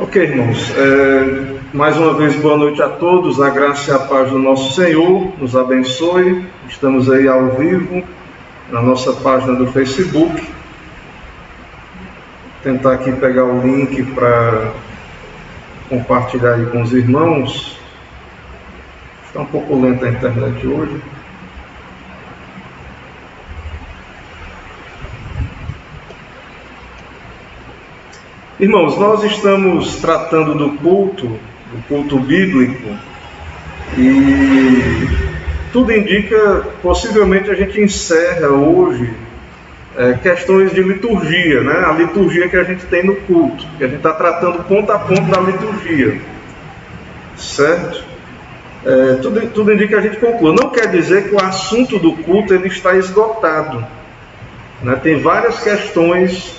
Ok, irmãos, mais uma vez boa noite a todos, a graça e a paz do nosso Senhor nos abençoe. Estamos aí ao vivo na nossa página do Facebook. Vou tentar aqui pegar o link para compartilhar aí com os irmãos. Está um pouco lenta a internet hoje. Irmãos, nós estamos tratando do culto bíblico, e tudo indica, possivelmente a gente encerra hoje questões de liturgia, né? A liturgia que a gente tem no culto, que a gente está tratando ponto a ponto da liturgia, certo? Tudo indica que a gente conclua. Não quer dizer que o assunto do culto ele está esgotado, né? Tem várias questões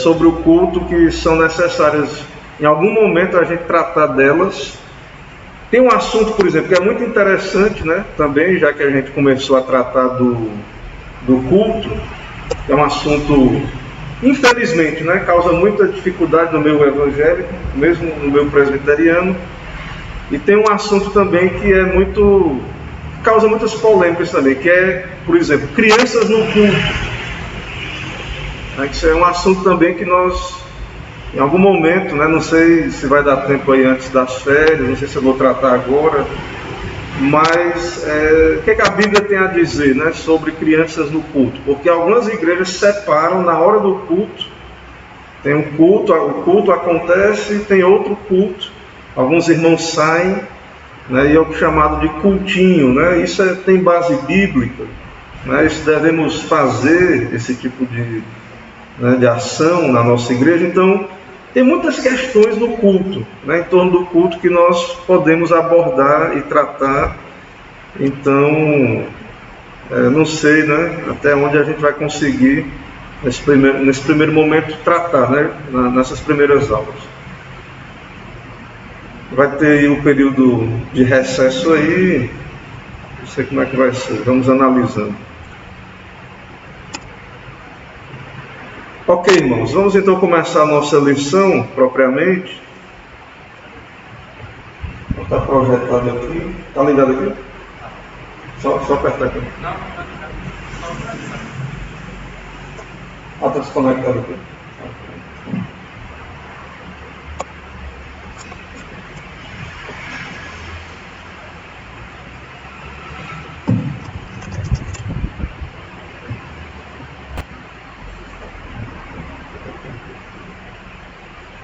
sobre o culto que são necessárias em algum momento a gente tratar delas. Tem um assunto, por exemplo, que é muito interessante, né? Também, já que a gente começou a tratar do culto, é um assunto, infelizmente, né? Causa muita dificuldade no meio evangélico, mesmo no meio presbiteriano. E tem um assunto também que causa muitas polêmicas também, que é, por exemplo, crianças no culto. Isso é um assunto também que nós, em algum momento, né, não sei se vai dar tempo aí antes das férias, não sei se eu vou tratar agora, mas o que a Bíblia tem a dizer, né, sobre crianças no culto? Porque algumas igrejas separam na hora do culto. Tem um culto, o culto acontece, tem outro culto, alguns irmãos saem, né, e é o chamado de cultinho, né? Isso tem base bíblica, né? Isso devemos fazer, esse tipo de ação na nossa igreja. Então, tem muitas questões no culto, né, em torno do culto que nós podemos abordar e tratar. Então, não sei, né, até onde a gente vai conseguir, nesse primeiro momento, tratar, né, nessas primeiras aulas. Vai ter aí um período de recesso aí, não sei como é que vai ser, vamos analisando. Ok, irmãos, vamos então começar a nossa lição propriamente. Está projetado aqui. Está ligado aqui? Só apertar aqui. Está desconectado aqui.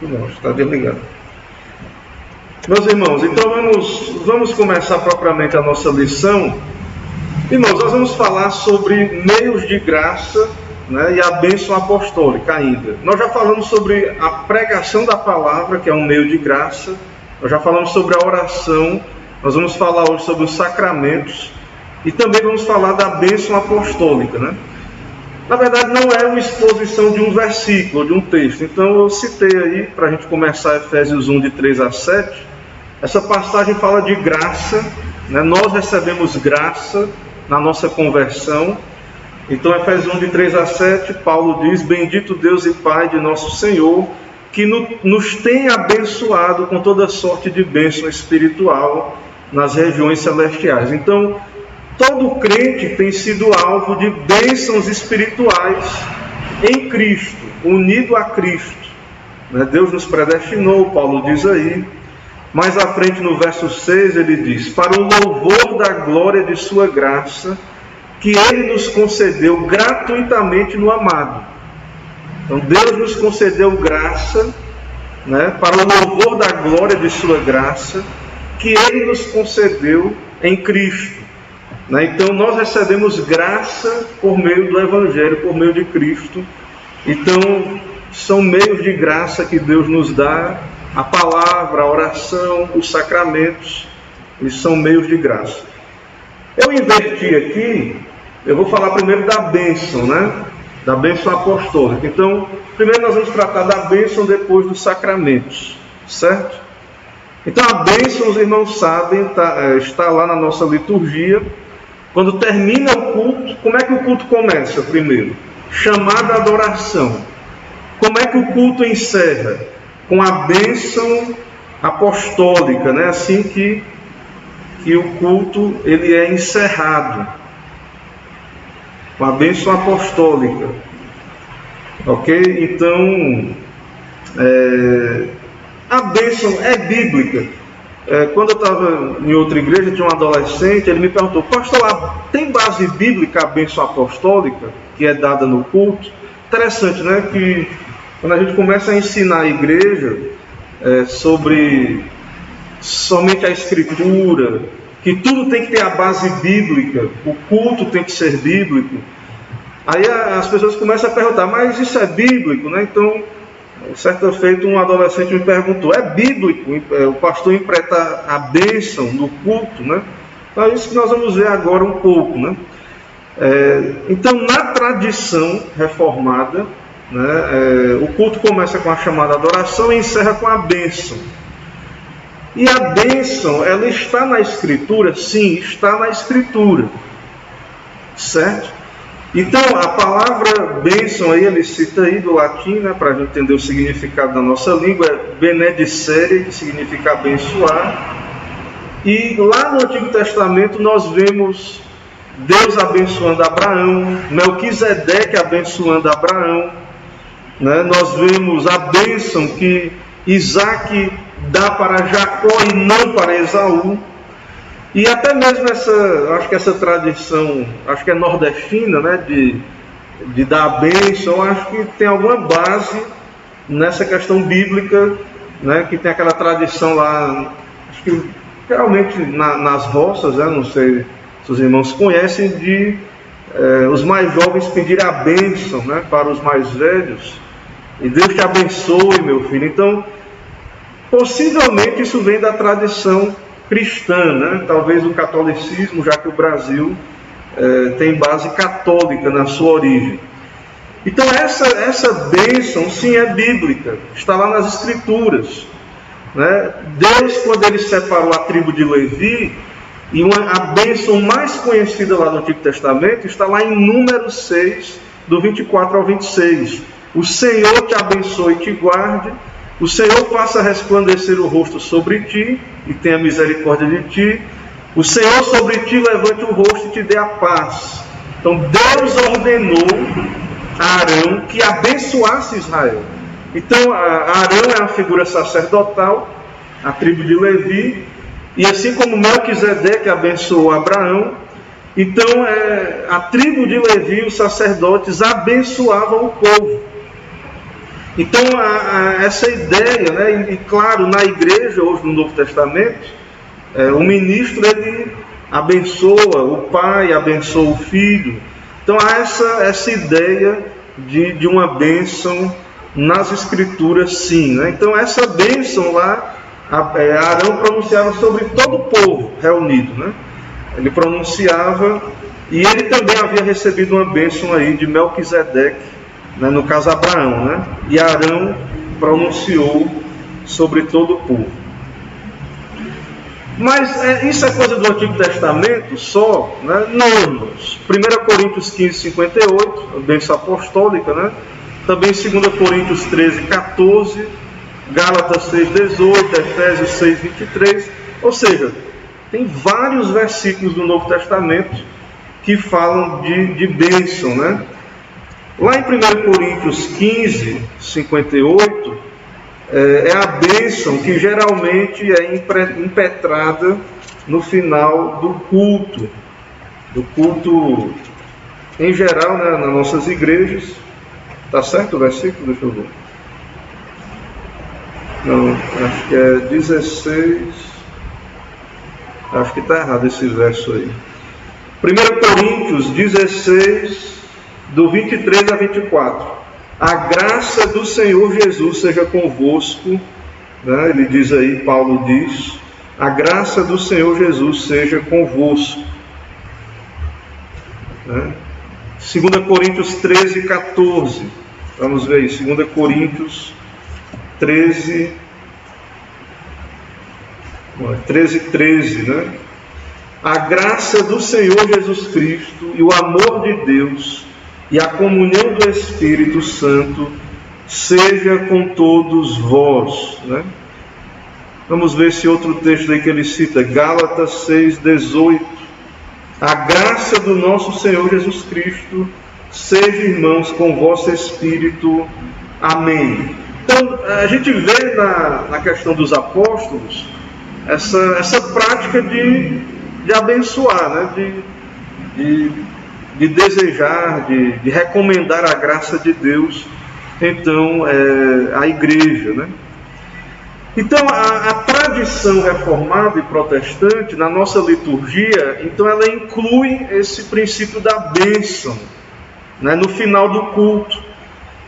Não, está desligado. Meus irmãos, então vamos começar propriamente a nossa lição. Irmãos, nós vamos falar sobre meios de graça, né, e a bênção apostólica ainda. Nós já falamos sobre a pregação da palavra, que é um meio de graça. Nós já falamos sobre a oração. Nós vamos falar hoje sobre os sacramentos. E também vamos falar da bênção apostólica, né? Na verdade, não é uma exposição de um versículo, de um texto. Então, eu citei aí, para a gente começar, Efésios 1, de 3 a 7. Essa passagem fala de graça, né? Nós recebemos graça na nossa conversão. Então, Efésios 1, de 3 a 7, Paulo diz: Bendito Deus e Pai de nosso Senhor, que nos tem abençoado com toda sorte de bênção espiritual nas regiões celestiais. Então, todo crente tem sido alvo de bênçãos espirituais em Cristo, unido a Cristo. Deus nos predestinou, Paulo diz aí. Mais à frente, no verso 6, ele diz: Para o louvor da glória de sua graça, que Ele nos concedeu gratuitamente no amado. Então, Deus nos concedeu graça, né, para o louvor da glória de sua graça, que Ele nos concedeu em Cristo. Então nós recebemos graça por meio do Evangelho, por meio de Cristo. Então são meios de graça que Deus nos dá. A palavra, a oração, os sacramentos, eles são meios de graça. Eu inverti aqui, eu vou falar primeiro da bênção, né? Da bênção apostólica. Então, primeiro nós vamos tratar da bênção, depois dos sacramentos, certo? Então a bênção, os irmãos sabem, está lá na nossa liturgia. Quando termina o culto, como é que o culto começa primeiro? Chamada adoração. Como é que o culto encerra? com a bênção apostólica, né? Assim que o culto ele é encerrado, com a bênção apostólica, ok? Então, a bênção é bíblica. Quando eu estava em outra igreja, tinha um adolescente, ele me perguntou: pastor, tem base bíblica a bênção apostólica que é dada no culto? Interessante, né? Que quando a gente começa a ensinar a igreja sobre somente a escritura, que tudo tem que ter a base bíblica, o culto tem que ser bíblico, aí as pessoas começam a perguntar: mas isso é bíblico, né? Então, certa feita, um adolescente me perguntou: é bíblico o pastor emprestar a bênção no culto, né? Então é isso que nós vamos ver agora um pouco, né? Então, na tradição reformada, né, o culto começa com a chamada adoração e encerra com a bênção. E a bênção, ela está na Escritura? Sim, está na Escritura, certo? Então, a palavra bênção aí, ele cita aí do latim, né, para a gente entender o significado da nossa língua, é benedicere, que significa abençoar. E lá no Antigo Testamento nós vemos Deus abençoando Abraão, Melquisedeque abençoando Abraão, né? Nós vemos a bênção que Isaac dá para Jacó e não para Esaú. E até mesmo essa tradição, acho que é nordestina, né, de dar a bênção, acho que tem alguma base nessa questão bíblica, né, que tem aquela tradição lá, acho que geralmente nas roças, né, não sei se os irmãos conhecem, de os mais jovens pedirem a bênção, né, para os mais velhos. E Deus te abençoe, meu filho. Então, possivelmente isso vem da tradição cristã, né? Talvez o catolicismo, já que o Brasil tem base católica na sua origem. Então essa bênção, sim, é bíblica, está lá nas Escrituras, né? Deus, quando ele separou a tribo de Levi, e a bênção mais conhecida lá no Antigo Testamento está lá em Números 6, do 24 ao 26. O Senhor te abençoe e te guarde, o Senhor faça resplandecer o rosto sobre ti e tenha misericórdia de ti. O Senhor sobre ti levante o rosto e te dê a paz. Então Deus ordenou a Arão que abençoasse Israel. Então Arão é a figura sacerdotal, a tribo de Levi, e assim como Melquisedeque abençoou Abraão, então a tribo de Levi, os sacerdotes, abençoavam o povo. Então, essa ideia, né, e claro, na igreja, hoje no Novo Testamento, o ministro, ele abençoa o pai, abençoa o filho. Então, há essa ideia de uma bênção nas Escrituras, sim, né? Então, essa bênção lá, Arão pronunciava sobre todo o povo reunido, né? Ele pronunciava, e ele também havia recebido uma bênção aí de Melquisedeque, né, no caso Abraão, né? E Arão pronunciou sobre todo o povo. Mas isso é coisa do Antigo Testamento só, né? Não, irmãos. 1 Coríntios 15, 58, a bênção apostólica, né? Também 2 Coríntios 13, 14, Gálatas 6, 18, Efésios 6, 23. Ou seja, tem vários versículos do Novo Testamento que falam de bênção, né? Lá em 1 Coríntios 15, 58, é a bênção que geralmente é impetrada no final do culto em geral, né, nas nossas igrejas. Está certo o versículo? Deixa eu ver. Não, acho que é 16. Acho que está errado esse verso aí. 1 Coríntios 16, do 23 a 24. A graça do Senhor Jesus seja convosco, né? Ele diz aí, Paulo diz, a graça do Senhor Jesus seja convosco, né? 2 Coríntios 13, 14. Vamos ver aí, 2 Coríntios 13, 13, né? A graça do Senhor Jesus Cristo e o amor de Deus e a comunhão do Espírito Santo seja com todos vós. Né? Vamos ver esse outro texto aí que ele cita, Gálatas 6,18. A graça do nosso Senhor Jesus Cristo seja, irmãos, com o vosso espírito. Amém. Então, a gente vê na questão dos apóstolos essa prática de abençoar, né? de desejar, de recomendar a graça de Deus, então, à igreja, né? Então, a tradição reformada e protestante, na nossa liturgia, então ela inclui esse princípio da bênção, né, no final do culto,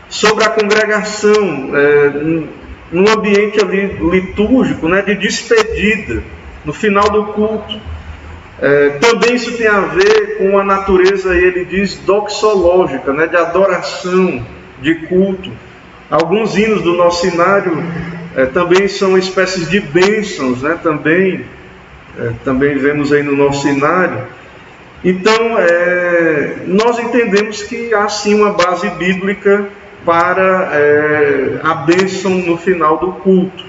sobre a congregação, num ambiente ali litúrgico, né, de despedida, no final do culto. Também isso tem a ver com a natureza, ele diz, doxológica, né, de adoração, de culto. Alguns hinos do nosso inário também são espécies de bênçãos, né, também vemos aí no nosso inário. Então, nós entendemos que há sim uma base bíblica para a bênção no final do culto.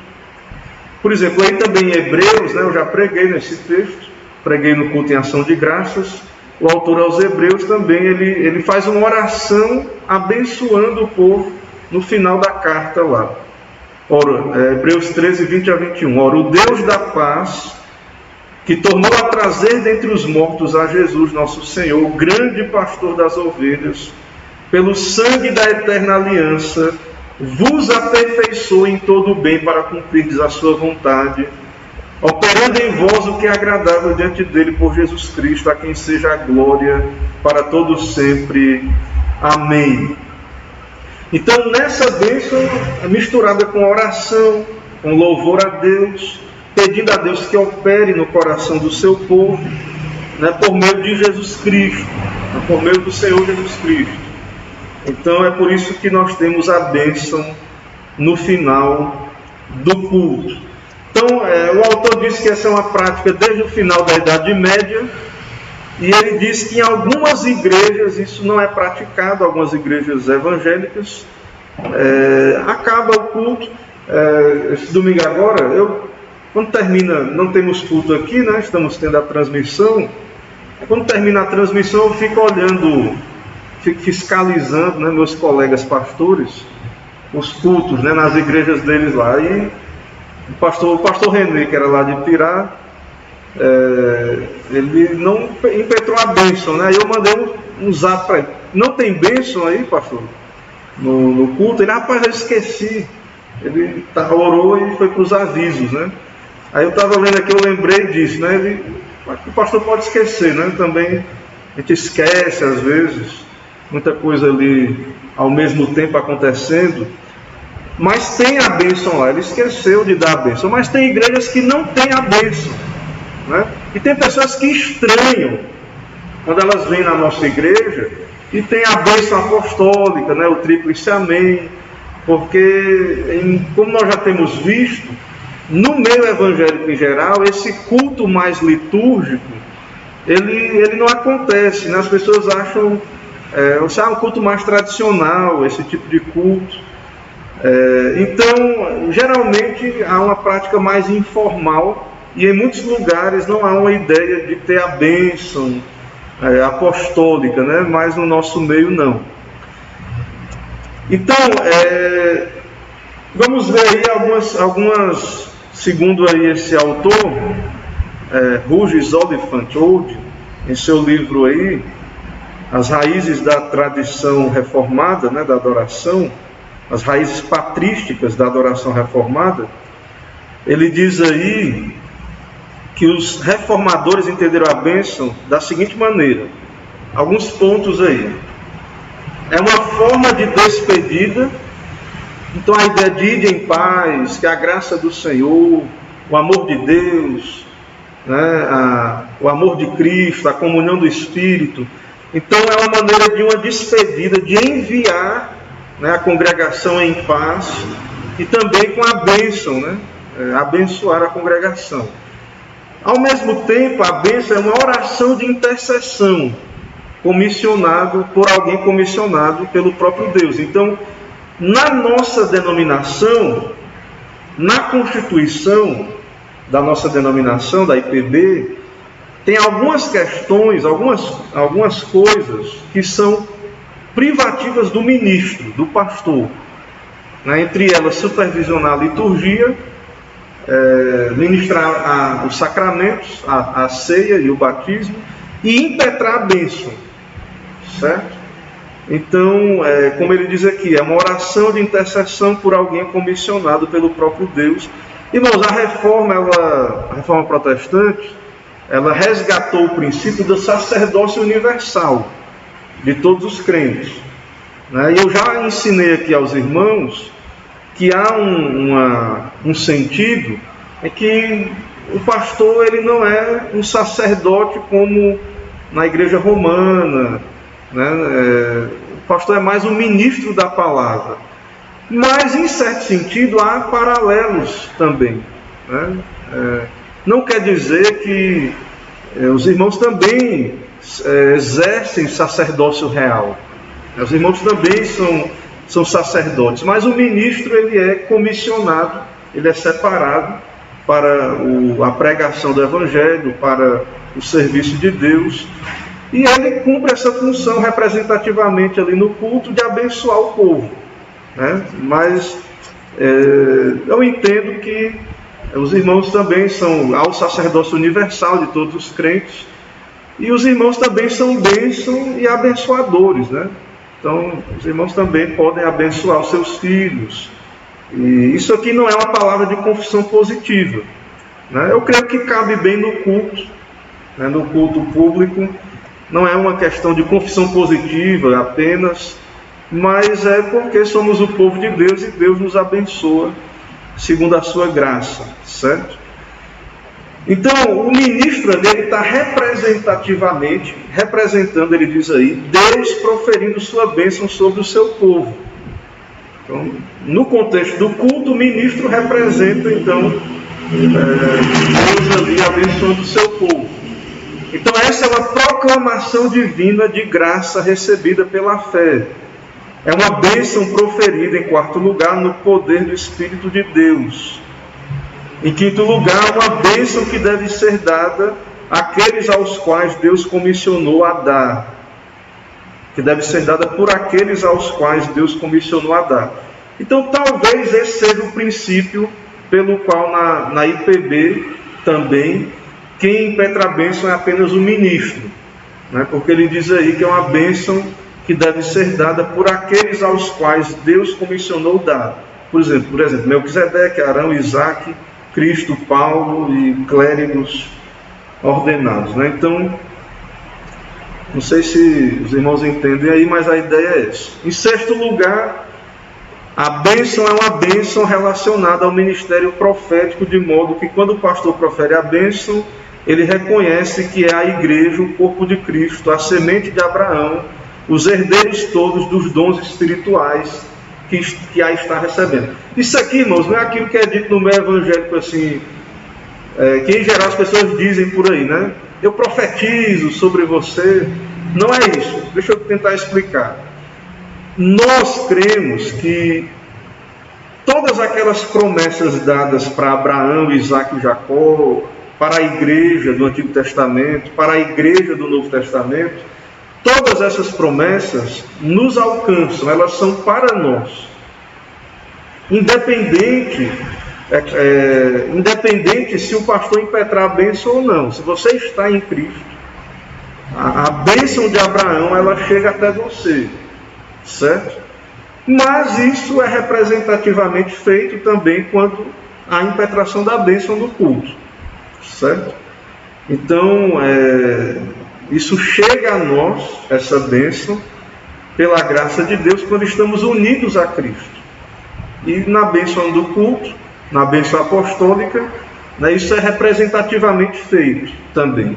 Por exemplo, aí também em Hebreus, né, eu já preguei nesse texto, preguei no culto em ação de graças, o autor aos Hebreus também, ele faz uma oração abençoando o povo no final da carta lá. Ora, Hebreus 13, 20 a 21. Ora, o Deus da paz, que tornou a trazer dentre os mortos a Jesus, nosso Senhor, o grande pastor das ovelhas, pelo sangue da eterna aliança, vos aperfeiçoe em todo o bem para cumprirdes a sua vontade, operando em vós o que é agradável diante dele por Jesus Cristo, a quem seja a glória para todos sempre. Amém. Então, nessa bênção, misturada com oração, com louvor a Deus, pedindo a Deus que opere no coração do seu povo, né, por meio de Jesus Cristo, né, por meio do Senhor Jesus Cristo. Então, é por isso que nós temos a bênção no final do culto. Então, o autor diz que essa é uma prática desde o final da Idade Média, e ele diz que em algumas igrejas isso não é praticado, algumas igrejas evangélicas, acaba o culto. Esse domingo agora, quando termina, não temos culto aqui, né? Estamos tendo a transmissão. Quando termina a transmissão, eu fico olhando, fico fiscalizando, né, meus colegas pastores, os cultos, né, nas igrejas deles lá. E o pastor René, que era lá de Pirá, ele não impetrou a bênção, né? Aí eu mandei um zap para ele. Não tem bênção aí, pastor? No culto? Ele, rapaz, eu esqueci. Ele orou e foi para os avisos, né? Aí eu estava lendo aqui, eu lembrei disso, né? O pastor pode esquecer, né? Também a gente esquece às vezes, muita coisa ali ao mesmo tempo acontecendo. Mas tem a bênção lá, ele esqueceu de dar a bênção. Mas tem igrejas que não tem a bênção, né? E tem pessoas que estranham quando elas vêm na nossa igreja e tem a bênção apostólica, né? O tríplice amém. Porque, como nós já temos visto, no meio evangélico em geral, esse culto mais litúrgico, ele não acontece, né? As pessoas acham um culto mais tradicional, esse tipo de culto. Então, geralmente há uma prática mais informal e em muitos lugares não há uma ideia de ter a bênção apostólica, né? Mas no nosso meio não. Então, vamos ver aí algumas, segundo aí esse autor, Ruggius Oliphant Old, em seu livro aí, As Raízes da Tradição Reformada, né, da Adoração, as raízes patrísticas da adoração reformada, ele diz aí que os reformadores entenderam a bênção da seguinte maneira, alguns pontos aí. É uma forma de despedida, então a ideia de ir em paz, que a graça do Senhor, o amor de Deus, né, o amor de Cristo, a comunhão do Espírito. Então é uma maneira de uma despedida, de enviar, né, a congregação em paz e também com a bênção, né, abençoar a congregação. Ao mesmo tempo, a bênção é uma oração de intercessão, comissionado por alguém comissionado pelo próprio Deus. Então, Na nossa denominação, na Constituição da nossa denominação, da IPB, tem algumas questões, algumas coisas que são privativas do ministro, do pastor. Entre elas, supervisionar a liturgia, ministrar os sacramentos, a ceia e o batismo, e impetrar a bênção, certo? Então, como ele diz aqui, é uma oração de intercessão por alguém comissionado pelo próprio Deus. Irmãos, a reforma protestante, ela resgatou o princípio do sacerdócio universal de todos os crentes. E eu já ensinei aqui aos irmãos que há um sentido em que o pastor ele não é um sacerdote como na igreja romana, o pastor é mais um ministro da palavra. Mas, em certo sentido, há paralelos também. Não quer dizer que os irmãos também exercem sacerdócio real. Os irmãos também são sacerdotes, mas o ministro ele é comissionado, ele é separado para a pregação do Evangelho, para o serviço de Deus, e ele cumpre essa função representativamente ali no culto de abençoar o povo. Mas eu entendo que os irmãos também há o sacerdócio universal de todos os crentes, e os irmãos também são bênção e abençoadores, Então, os irmãos também podem abençoar os seus filhos. E isso aqui não é uma palavra de confissão positiva. Eu creio que cabe bem no culto, no culto público. Não é uma questão de confissão positiva apenas, mas é porque somos o povo de Deus e Deus nos abençoa segundo a sua graça, certo? Então, o ministro ali está representativamente, representando, ele diz aí, Deus proferindo sua bênção sobre o seu povo. Então, no contexto do culto, o ministro representa, então, Deus ali abençoando o seu povo. Então, essa é uma proclamação divina de graça recebida pela fé. É uma bênção proferida, em quarto lugar, no poder do Espírito de Deus. Em quinto lugar, uma bênção que deve ser dada àqueles aos quais Deus comissionou a dar. Que deve ser dada por aqueles aos quais Deus comissionou a dar. Então, talvez esse seja o princípio pelo qual na IPB também, quem impetra a bênção é apenas o ministro. Porque ele diz aí que é uma bênção que deve ser dada por aqueles aos quais Deus comissionou dar. Por exemplo, Melquisedeque, Arão, Isaque, Cristo, Paulo e clérigos ordenados. Então, não sei se os irmãos entendem aí, mas a ideia é essa. Em sexto lugar, a bênção é uma bênção relacionada ao ministério profético, de modo que quando o pastor profere a bênção, ele reconhece que é a igreja, o corpo de Cristo, a semente de Abraão, os herdeiros todos dos dons espirituais que a está recebendo. Isso aqui, irmãos, não é aquilo que é dito no meio evangélico assim, que em geral as pessoas dizem por aí, eu profetizo sobre você. Não é isso. Deixa eu tentar explicar. Nós cremos que todas aquelas promessas dadas para Abraão, Isaque e Jacó, para a igreja do Antigo Testamento, para a igreja do Novo Testamento, todas essas promessas nos alcançam, elas são para nós. Independente se o pastor impetrar a bênção ou não. Se você está em Cristo, a bênção de Abraão, ela chega até você, certo? Mas isso é representativamente feito também quando há impetração da bênção no culto, certo? Então, isso chega a nós, essa bênção, pela graça de Deus, quando estamos unidos a Cristo. E na bênção do culto, na bênção apostólica, isso é representativamente feito também.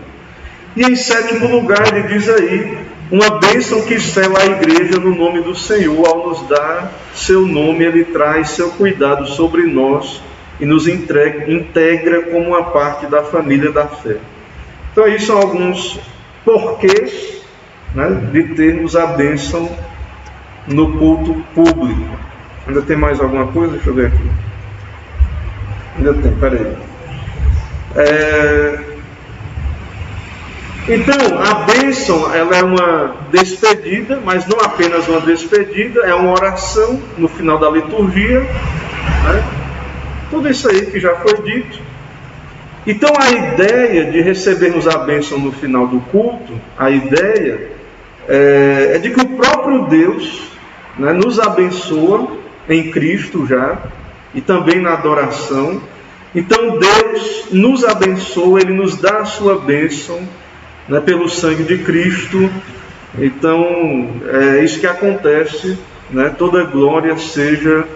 E em sétimo lugar, ele diz aí, uma bênção que sela a igreja no nome do Senhor. Ao nos dar seu nome, ele traz seu cuidado sobre nós e nos integra como uma parte da família da fé. Então, aí são alguns porquês de termos a bênção no culto público. Ainda tem mais alguma coisa? Deixa eu ver aqui. Ainda tem, peraí. Então, a bênção, ela é uma despedida, mas não apenas uma despedida, é uma oração no final da liturgia, né? Tudo isso aí que já foi dito. Então, a ideia de recebermos a bênção no final do culto, a ideia é de que o próprio Deus, né, nos abençoa em Cristo já, e também na adoração. Então, Deus nos abençoa, Ele nos dá a sua bênção, né, pelo sangue de Cristo. Então, é isso que acontece, né? Toda glória seja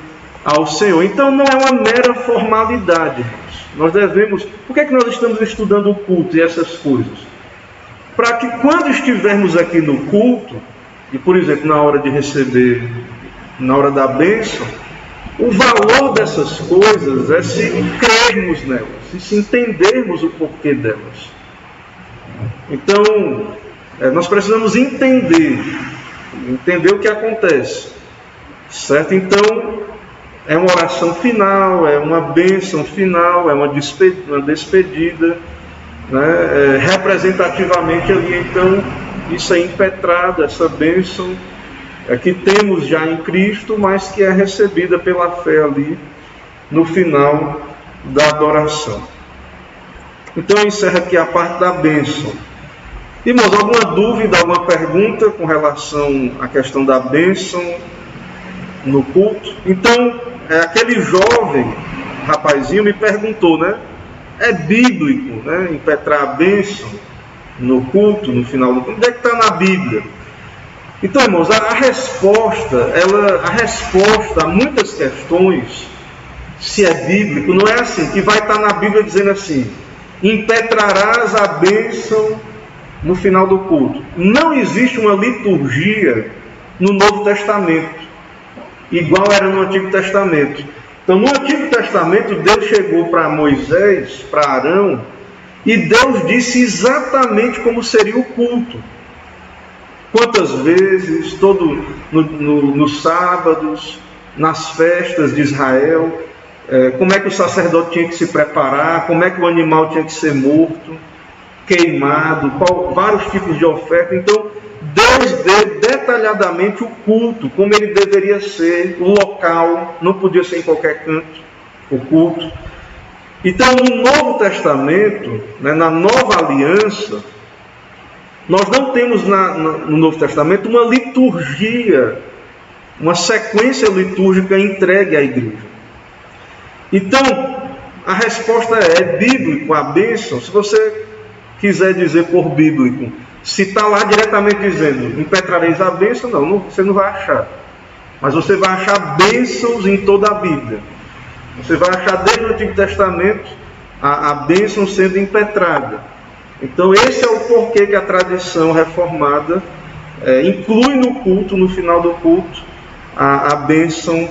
ao Senhor. Então, não é uma mera formalidade, irmãos. Nós devemos... Por que é que nós estamos estudando o culto e essas coisas? Para que quando estivermos aqui no culto, e por exemplo, na hora de receber, na hora da bênção, o valor dessas coisas é se crermos nelas, se entendermos o porquê delas. Então, nós precisamos entender o que acontece, certo? Então, é uma oração final, é uma bênção final, é uma despedida, né? Representativamente ali, então, isso é impetrado, essa bênção que temos já em Cristo, mas que é recebida pela fé ali no final da adoração. Então, eu encerro aqui a parte da bênção. Irmãos, alguma dúvida, alguma pergunta com relação à questão da bênção no culto? Então, aquele jovem rapazinho me perguntou, né? É bíblico, né, impetrar a bênção no culto, no final do culto? Onde é que está na Bíblia? Então, irmãos, a resposta a muitas questões, se é bíblico, não é assim, que vai estar na Bíblia dizendo assim: impetrarás a bênção no final do culto. Não existe uma liturgia no Novo Testamento, igual era no Antigo Testamento. Então, no Antigo Testamento, Deus chegou para Moisés, para Arão, e Deus disse exatamente como seria o culto. Quantas vezes, nos sábados, nas festas de Israel, como é que o sacerdote tinha que se preparar, como é que o animal tinha que ser morto, queimado, vários tipos de oferta. Então, Deus deu detalhadamente o culto, como ele deveria ser, o local, não podia ser em qualquer canto, o culto. Então, no Novo Testamento, né, na Nova Aliança, nós não temos no Novo Testamento uma liturgia, uma sequência litúrgica entregue à igreja. Então, a resposta é bíblico, a bênção. Se você quiser dizer por bíblico, se está lá diretamente dizendo impetrareis a bênção, você não vai achar. Mas você vai achar bênçãos em toda a Bíblia. Você vai achar desde o Antigo Testamento a bênção sendo impetrada. Então esse é o porquê que a tradição reformada inclui no culto, no final do culto, a bênção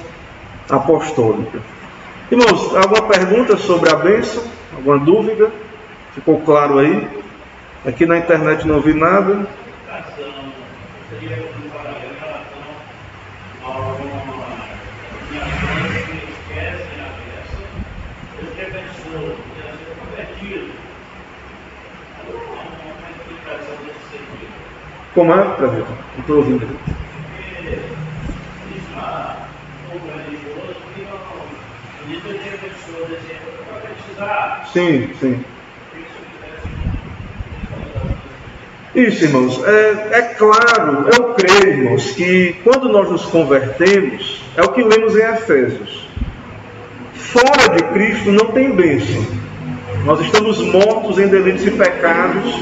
apostólica. Irmãos, alguma pergunta sobre a bênção? Alguma dúvida? Ficou claro aí? Aqui na internet não vi nada. Como é, David? Não estou ouvindo. Sim, sim. Isso, irmãos. É claro, eu creio, irmãos, que quando nós nos convertemos, é o que lemos em Efésios. Fora de Cristo não tem bênção. Nós estamos mortos em delitos e pecados,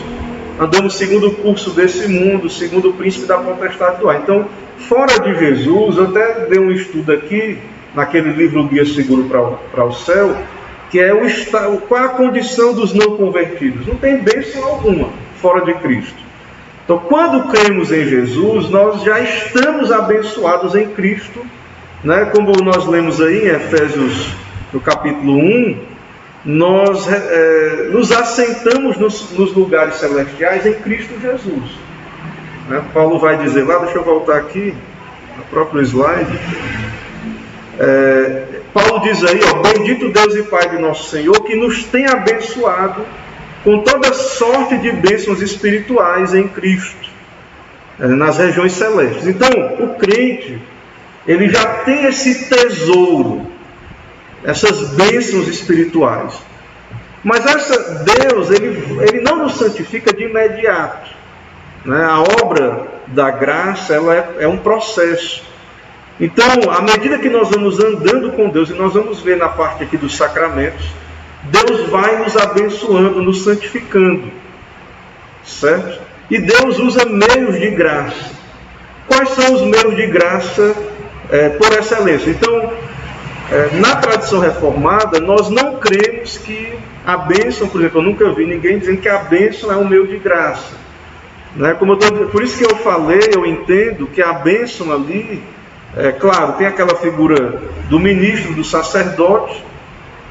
andamos segundo o curso desse mundo, segundo o príncipe da potestade do ar. Então, fora de Jesus, eu até dei um estudo aqui, naquele livro Guia Seguro para o Céu, que é qual é a condição dos não convertidos. Não tem bênção alguma fora de Cristo. Então, quando cremos em Jesus, nós já estamos abençoados em Cristo, né? Como nós lemos aí em Efésios, no capítulo 1, nós nos assentamos nos lugares celestiais em Cristo Jesus. Né? Paulo vai dizer lá, deixa eu voltar aqui, no próprio slide. Paulo diz aí, bendito Deus e Pai de nosso Senhor, que nos tem abençoado com toda sorte de bênçãos espirituais em Cristo, nas regiões celestes. Então, o crente, ele já tem esse tesouro, essas bênçãos espirituais. Mas Deus, ele não nos santifica de imediato, né? A obra da graça, ela é um processo. Então, à medida que nós vamos andando com Deus, e nós vamos ver na parte aqui dos sacramentos, Deus vai nos abençoando, nos santificando, certo? E Deus usa meios de graça. Quais são os meios de graça por excelência? Então, na tradição reformada, nós não cremos que a bênção, por exemplo, eu nunca vi ninguém dizendo que a bênção é um meio de graça. Né? Por isso que eu entendo que a bênção ali, claro, tem aquela figura do ministro, do sacerdote,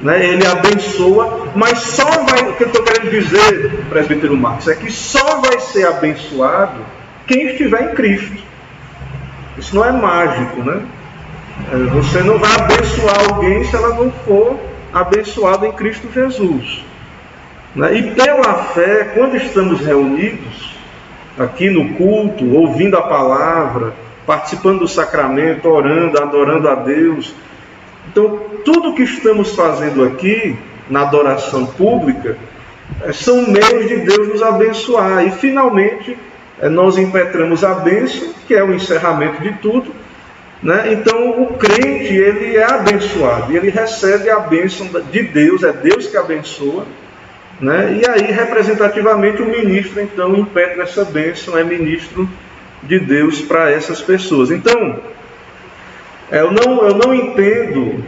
né? Ele abençoa, mas só vai, o que eu estou querendo dizer, presbítero Marcos, é que só vai ser abençoado quem estiver em Cristo. Isso não é mágico, né? Você não vai abençoar alguém se ela não for abençoada em Cristo Jesus. Né? E pela fé, quando estamos reunidos aqui no culto, ouvindo a palavra, participando do sacramento, orando, adorando a Deus, então tudo que estamos fazendo aqui na adoração pública são meios de Deus nos abençoar. E finalmente nós impetramos a bênção, que é o encerramento de tudo, né? Então o crente, ele é abençoado, e ele recebe a bênção de Deus, é Deus que abençoa, né? E aí representativamente o ministro então impetra essa bênção, é ministro de Deus para essas pessoas. Então eu não entendo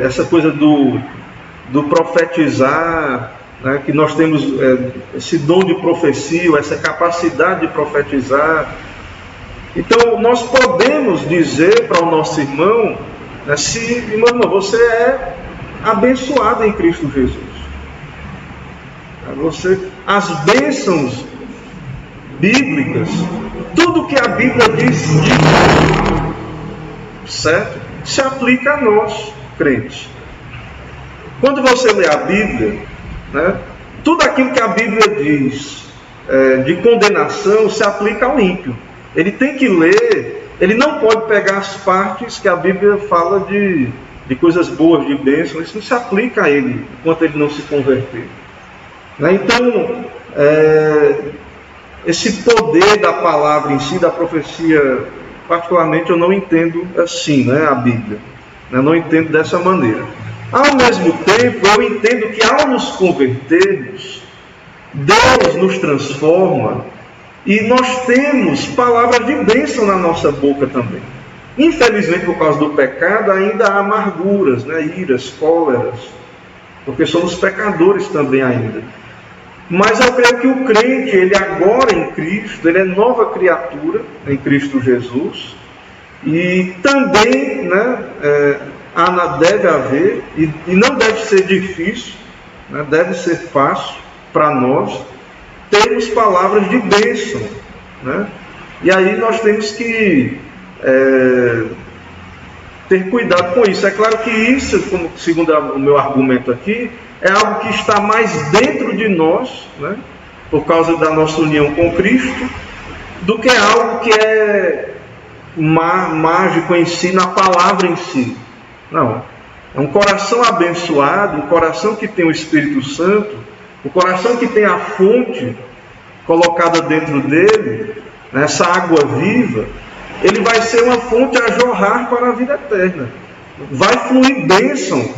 essa coisa do profetizar, né? Que nós temos esse dom de profecia, essa capacidade de profetizar. Então, nós podemos dizer para o nosso irmão, né, irmão, você é abençoado em Cristo Jesus. As bênçãos bíblicas, tudo que a Bíblia diz, certo? Se aplica a nós, crentes. Quando você lê a Bíblia, né, tudo aquilo que a Bíblia diz de condenação se aplica ao ímpio. Ele tem que ler, ele não pode pegar as partes que a Bíblia fala de coisas boas, de bênçãos, isso não se aplica a ele, enquanto ele não se converter. Né? Então, esse poder da palavra em si, da profecia, particularmente eu não entendo assim, né, a Bíblia. Eu não entendo dessa maneira. Ao mesmo tempo, eu entendo que ao nos convertermos, Deus nos transforma e nós temos palavras de bênção na nossa boca também. Infelizmente, por causa do pecado, ainda há amarguras, né, iras, cóleras, porque somos pecadores também ainda. Mas eu creio que o crente, ele agora em Cristo, ele é nova criatura em Cristo Jesus, e também, né, deve haver, e não deve ser difícil, né, deve ser fácil para nós, termos palavras de bênção, né? E aí nós temos que ter cuidado com isso. É claro que isso, segundo o meu argumento aqui, é algo que está mais dentro de nós, né, por causa da nossa união com Cristo, do que algo que é mágico em si, na palavra em si. Não. É um coração abençoado, um coração que tem o Espírito Santo, o coração que tem a fonte colocada dentro dele, essa água viva, ele vai ser uma fonte a jorrar para a vida eterna. Vai fluir bênção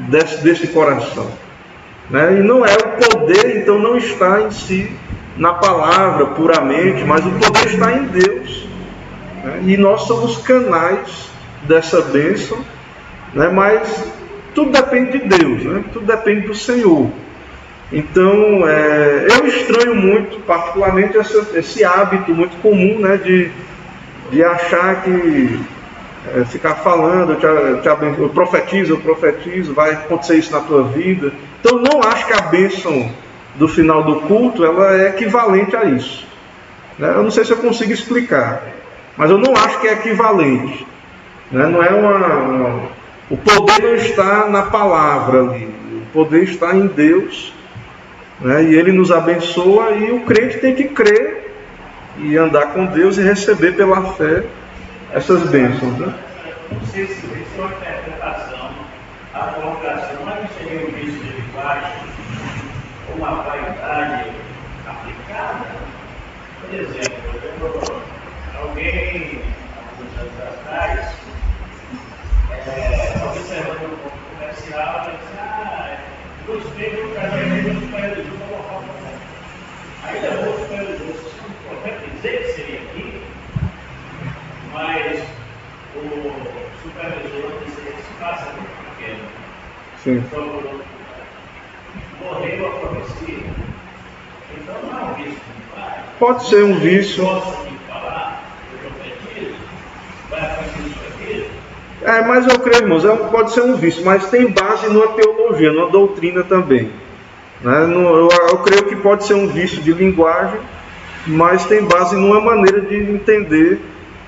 desse coração. Né? E não é o poder, então não está em si, na palavra puramente, mas o poder está em Deus. Né? E nós somos canais dessa bênção, né? Mas tudo depende de Deus, né? Tudo depende do Senhor. Então, eu estranho muito, particularmente, esse hábito muito comum, né, de achar que ficar falando, eu profetizo, vai acontecer isso na tua vida. Então, não acho que a bênção do final do culto ela é equivalente a isso. Né? Eu não sei se eu consigo explicar, mas eu não acho que é equivalente. Né? Não é o poder não está na palavra ali, o poder está em Deus, né? E Ele nos abençoa, e o crente tem que crer e andar com Deus e receber pela fé essas bênçãos. Né? Não sei se isso é uma interpretação, a colocação não é que seria um vício de linguagem, uma vaidade aplicada. Por exemplo, alguém, alguns anos atrás, observando um ponto comercial, gostei do casamento do supervisor da local. Aí levou o supervisor, se não quer dizer que seria aqui, mas o supervisor disse que esse passa muito pequeno. Sim. Então, morreu a profecia. Então não é um vício de pai. Pode ser um vício. Gosta de falar, eu profetizo, vai acontecer isso aqui. Mas eu creio, irmãos, pode ser um vício, mas tem base numa teologia, numa doutrina também. Né? Eu creio que pode ser um vício de linguagem, mas tem base numa maneira de entender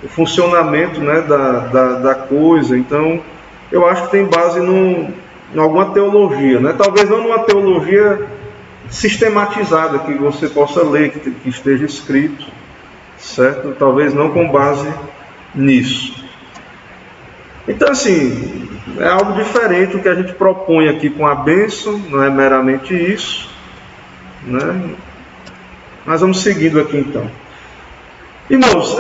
o funcionamento, né, da coisa. Então, eu acho que tem base em alguma teologia. Né? Talvez não numa teologia sistematizada, que você possa ler, que esteja escrito, certo? Talvez não com base nisso. Então, assim, é algo diferente o que a gente propõe aqui com a bênção, não é meramente isso, né? Mas vamos seguindo aqui então. Irmãos,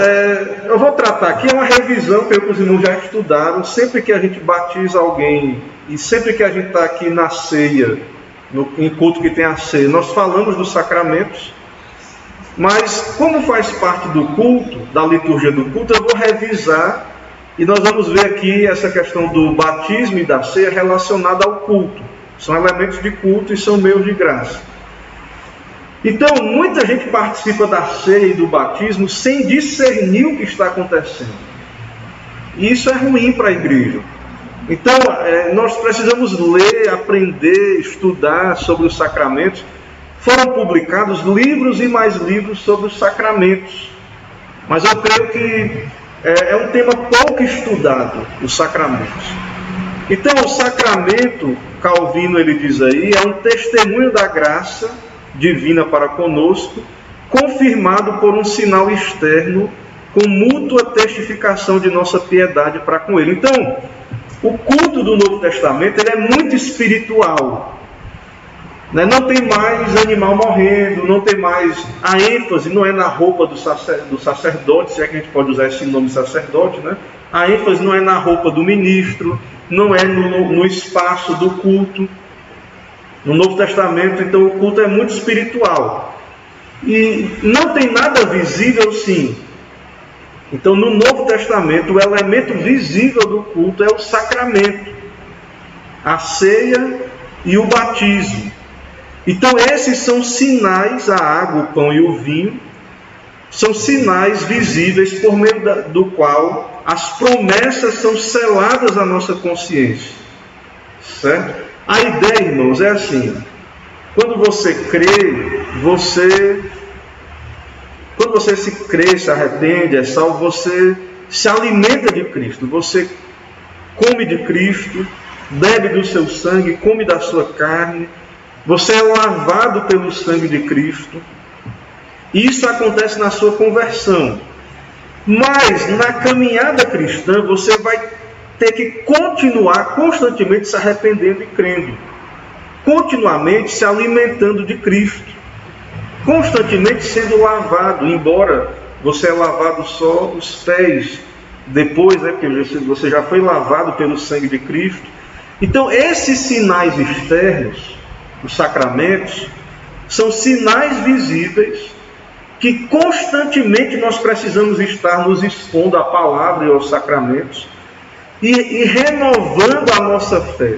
eu vou tratar aqui, é uma revisão que os irmãos já estudaram. Sempre que a gente batiza alguém e sempre que a gente está aqui na ceia, em culto que tem a ceia, nós falamos dos sacramentos, mas como faz parte do culto, da liturgia do culto, eu vou revisar. E nós vamos ver aqui essa questão do batismo e da ceia relacionada ao culto. São elementos de culto e são meios de graça. Então, muita gente participa da ceia e do batismo sem discernir o que está acontecendo. E isso é ruim para a igreja. Então, nós precisamos ler, aprender, estudar sobre os sacramentos. Foram publicados livros e mais livros sobre os sacramentos. Mas eu creio que é um tema pouco estudado, os sacramentos. Então, o sacramento, Calvino ele diz aí, é um testemunho da graça divina para conosco, confirmado por um sinal externo, com mútua testificação de nossa piedade para com ele. Então, o culto do Novo Testamento ele é muito espiritual. Não tem mais animal morrendo, não tem mais... A ênfase não é na roupa do sacerdote, se é que a gente pode usar esse nome sacerdote, né? A ênfase não é na roupa do ministro, não é no espaço do culto. No Novo Testamento, então, o culto é muito espiritual. E não tem nada visível, sim. Então, no Novo Testamento, o elemento visível do culto é o sacramento, a ceia e o batismo. Então esses são sinais, a água, o pão e o vinho, são sinais visíveis por meio do qual as promessas são seladas à nossa consciência. Certo? A ideia, irmãos, é assim, quando você crê, quando você se arrepende, é salvo, você se alimenta de Cristo, você come de Cristo, bebe do seu sangue, come da sua carne, você é lavado pelo sangue de Cristo. Isso acontece na sua conversão. Mas na caminhada cristã você vai ter que continuar constantemente se arrependendo e crendo. Continuamente se alimentando de Cristo. Constantemente sendo lavado, embora você é lavado só os pés. Depois, porque você já foi lavado pelo sangue de Cristo. Então esses sinais externos, os sacramentos, são sinais visíveis que constantemente nós precisamos estar nos expondo à palavra e aos sacramentos e renovando a nossa fé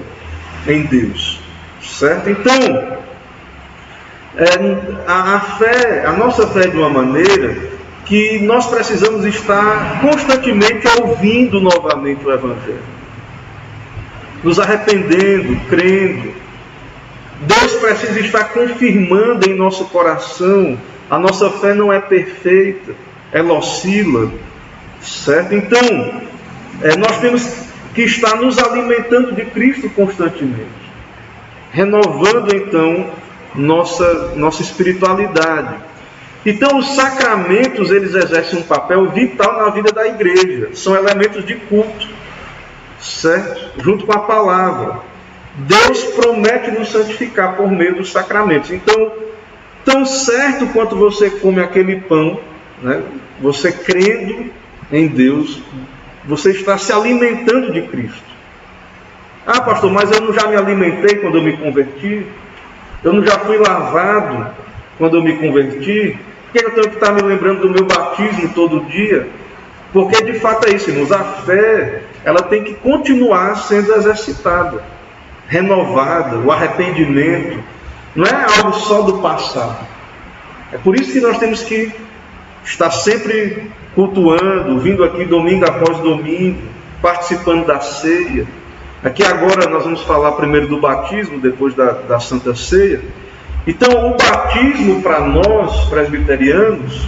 em Deus, certo? Então, a nossa fé é de uma maneira que nós precisamos estar constantemente ouvindo novamente o Evangelho, nos arrependendo, crendo. Deus precisa estar confirmando em nosso coração. A nossa fé não é perfeita, ela oscila, certo? Então, nós temos que estar nos alimentando de Cristo constantemente, renovando então nossa espiritualidade. Então os sacramentos, eles exercem um papel vital na vida da igreja, são elementos de culto, certo? Junto com a palavra. Deus promete nos santificar por meio dos sacramentos. Então, tão certo quanto você come aquele pão, né, você crendo em Deus, você está se alimentando de Cristo. Ah, pastor, mas eu não já me alimentei quando eu me converti? Eu não já fui lavado quando eu me converti? Por que eu tenho que estar me lembrando do meu batismo todo dia? Porque de fato é isso, irmãos. A fé, ela tem que continuar sendo exercitada, renovada. O arrependimento não é algo só do passado. É por isso que nós temos que estar sempre cultuando, vindo aqui domingo após domingo, participando da ceia. Aqui agora nós vamos falar primeiro do batismo, depois da Santa Ceia. Então o batismo para nós, presbiterianos,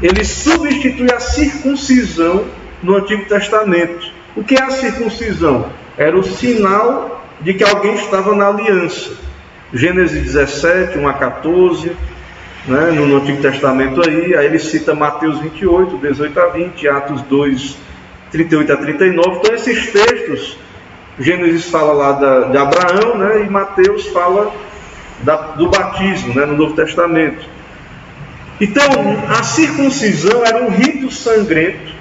ele substitui a circuncisão no Antigo Testamento. O que é a circuncisão? Era o sinal de que alguém estava na aliança. Gênesis 17, 1 a 14, né, no Antigo Testamento aí ele cita Mateus 28, 18 a 20, Atos 2, 38 a 39. Então esses textos, Gênesis fala lá de Abraão, né, e Mateus fala do batismo, né, no Novo Testamento. Então a circuncisão era um rito sangrento,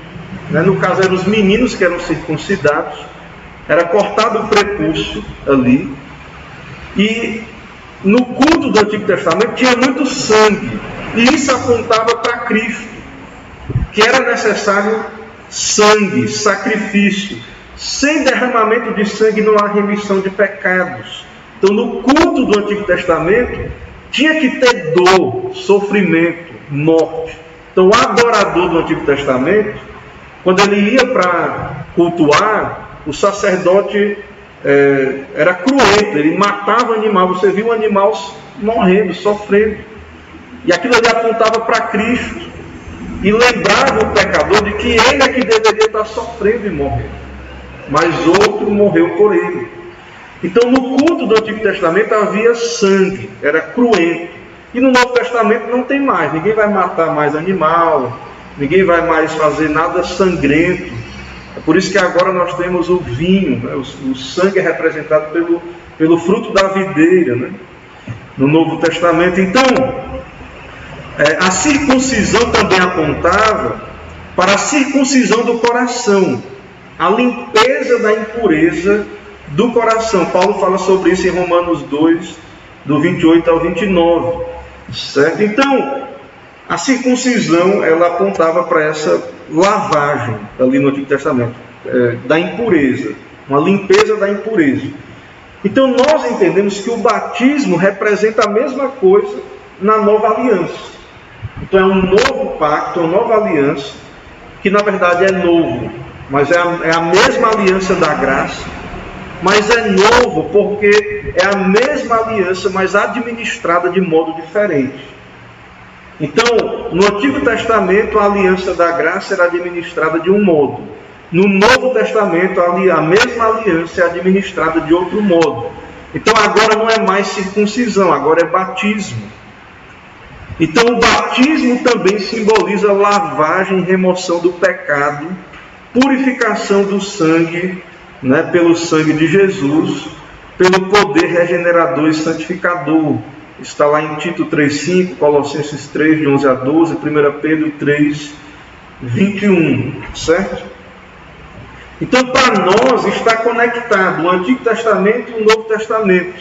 né, no caso eram os meninos que eram circuncidados, era cortado o prepúcio ali, e no culto do Antigo Testamento tinha muito sangue, e isso apontava para Cristo, que era necessário sangue, sacrifício. Sem derramamento de sangue não há remissão de pecados. Então no culto do Antigo Testamento tinha que ter dor, sofrimento, morte. Então o adorador do Antigo Testamento, quando ele ia para cultuar, o sacerdote era cruento, ele matava o animal. Você viu o animal morrendo, sofrendo, e aquilo ali apontava para Cristo e lembrava o pecador de que ele é que deveria estar sofrendo e morrendo, mas outro morreu por ele. Então no culto do Antigo Testamento havia sangue, era cruento, e no Novo Testamento não tem mais. Ninguém vai matar mais animal, ninguém vai mais fazer nada sangrento. É por isso que agora nós temos o vinho, né? O sangue é representado pelo fruto da videira, né? No Novo Testamento. Então, a circuncisão também apontava para a circuncisão do coração, a limpeza da impureza do coração. Paulo fala sobre isso em Romanos 2, do 28 ao 29, certo? Então, a circuncisão, ela apontava para essa lavagem ali no Antigo Testamento, da impureza, uma limpeza da impureza. Então nós entendemos que o batismo representa a mesma coisa na nova aliança. Então é um novo pacto, uma nova aliança, que na verdade é novo, mas é a mesma aliança da graça, mas é novo porque é a mesma aliança, mas administrada de modo diferente. Então, no Antigo Testamento, a aliança da graça era administrada de um modo. No Novo Testamento, a mesma aliança é administrada de outro modo. Então, agora não é mais circuncisão, agora é batismo. Então, o batismo também simboliza lavagem e remoção do pecado, purificação do sangue, né, pelo sangue de Jesus, pelo poder regenerador e santificador. Está lá em Tito 3,5, Colossenses 3, de 11 a 12, 1 Pedro 3, 21, certo? Então, para nós, está conectado o Antigo Testamento e o Novo Testamento.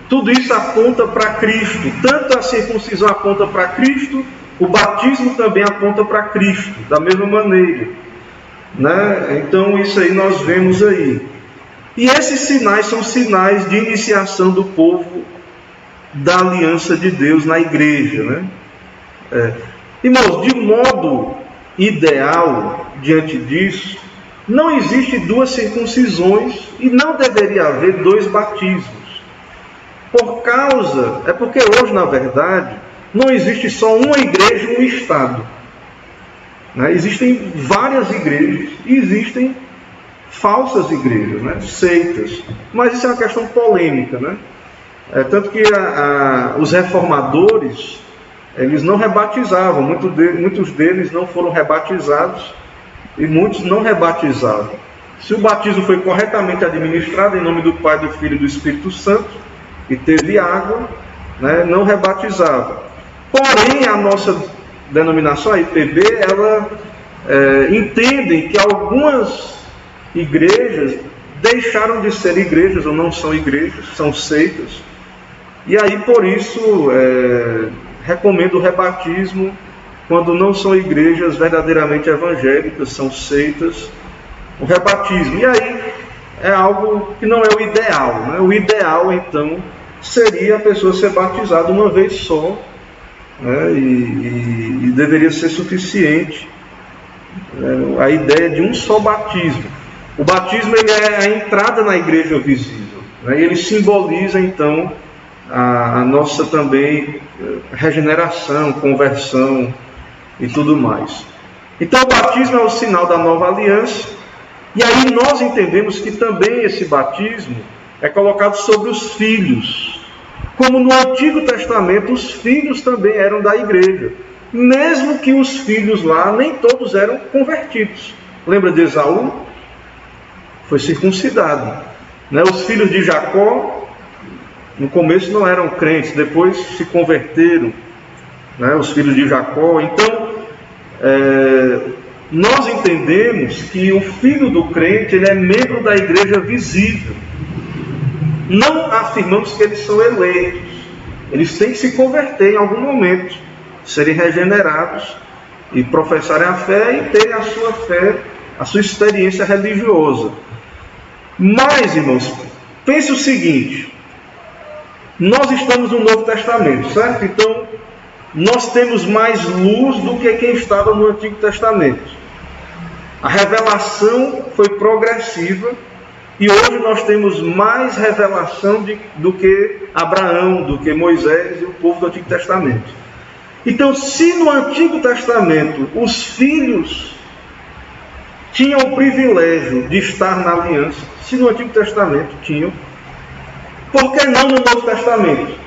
Tudo isso aponta para Cristo. Tanto a circuncisão aponta para Cristo, o batismo também aponta para Cristo, da mesma maneira, né? Então, isso aí nós vemos aí. E esses sinais são sinais de iniciação do povo da aliança de Deus na igreja, né? Irmãos, de modo ideal, diante disso, não existe duas circuncisões e não deveria haver dois batismos. Porque hoje, na verdade, não existe só uma igreja e um Estado. né? Existem várias igrejas e existem falsas igrejas, né? Seitas. Mas isso é uma questão polêmica, né? Tanto que os reformadores, eles não rebatizavam, muitos deles não foram rebatizados e muitos não rebatizavam. Se o batismo foi corretamente administrado em nome do Pai, do Filho e do Espírito Santo, e teve água, né, não rebatizava. Porém, a nossa denominação, a IPB, ela entende que algumas igrejas deixaram de ser igrejas, ou não são igrejas, são seitas. E aí, por isso, recomendo o rebatismo quando não são igrejas verdadeiramente evangélicas, são seitas, o rebatismo. E aí é algo que não é o ideal, né? O ideal, então, seria a pessoa ser batizada uma vez só, né? E deveria ser suficiente, a ideia de um só batismo. O batismo, ele é a entrada na igreja visível, né? E ele simboliza, então, a nossa também regeneração, conversão e tudo mais. Então, o batismo é o sinal da nova aliança. E aí nós entendemos que também esse batismo é colocado sobre os filhos. Como no Antigo Testamento, os filhos também eram da igreja. Mesmo que os filhos lá, nem todos eram convertidos. Lembra de Esaú? Foi circuncidado, né? Os filhos de Jacó, no começo não eram crentes, depois se converteram, né? Os filhos de Jacó. Então, nós entendemos que o filho do crente, ele é membro da igreja visível. Não afirmamos que eles são eleitos. Eles têm que se converter em algum momento, serem regenerados e professarem a fé e terem a sua fé, a sua experiência religiosa. Mas, irmãos, pense o seguinte: nós estamos no Novo Testamento, certo? Então, nós temos mais luz do que quem estava no Antigo Testamento. A revelação foi progressiva e hoje nós temos mais revelação do que Abraão, do que Moisés e o povo do Antigo Testamento. Então, se no Antigo Testamento os filhos tinham o privilégio de estar na aliança, se no Antigo Testamento tinham, por que não no Novo Testamento?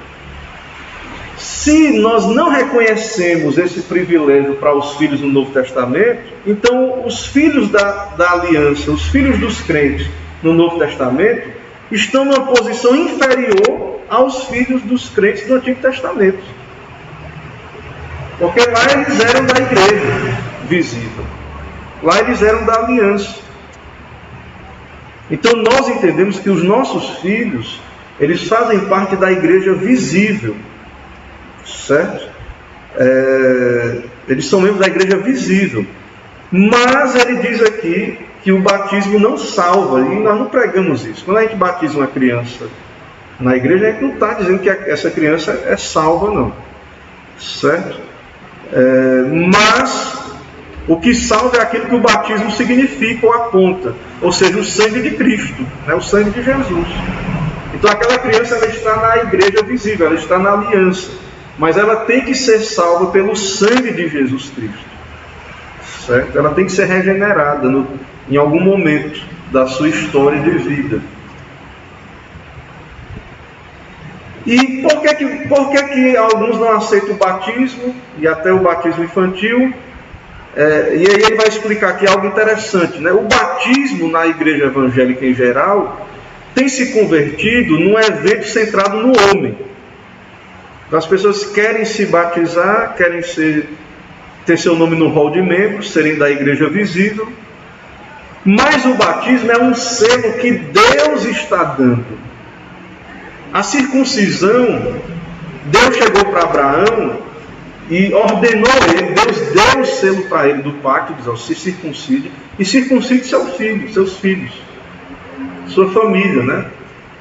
Se nós não reconhecemos esse privilégio para os filhos no Novo Testamento, então os filhos da aliança, os filhos dos crentes no Novo Testamento, estão numa posição inferior aos filhos dos crentes do Antigo Testamento. Porque lá eles eram da igreja visível. Lá eles eram da aliança. Então nós entendemos que os nossos filhos, eles fazem parte da igreja visível. Certo? Eles são membros da igreja visível. Mas ele diz aqui que o batismo não salva. E nós não pregamos isso. Quando a gente batiza uma criança na igreja, a gente não está dizendo que essa criança é salva, não. Certo? Mas o que salva é aquilo que o batismo significa ou aponta. Ou seja, o sangue de Cristo, né? O sangue de Jesus. Então aquela criança, ela está na igreja visível, ela está na aliança. Mas ela tem que ser salva pelo sangue de Jesus Cristo. Certo? Ela tem que ser regenerada em algum momento da sua história de vida. E por que alguns não aceitam o batismo, e até o batismo infantil? E aí ele vai explicar aqui algo interessante, né? O batismo na igreja evangélica em geral tem se convertido num evento centrado no homem. As pessoas querem se batizar, querem ter seu nome no rol de membros, serem da igreja visível. Mas o batismo é um selo que Deus está dando. A circuncisão, Deus chegou para Abraão e ordenou ele, Deus deu o selo para ele do pacto, diz: se circuncide, e circuncide seus filhos, sua família, né?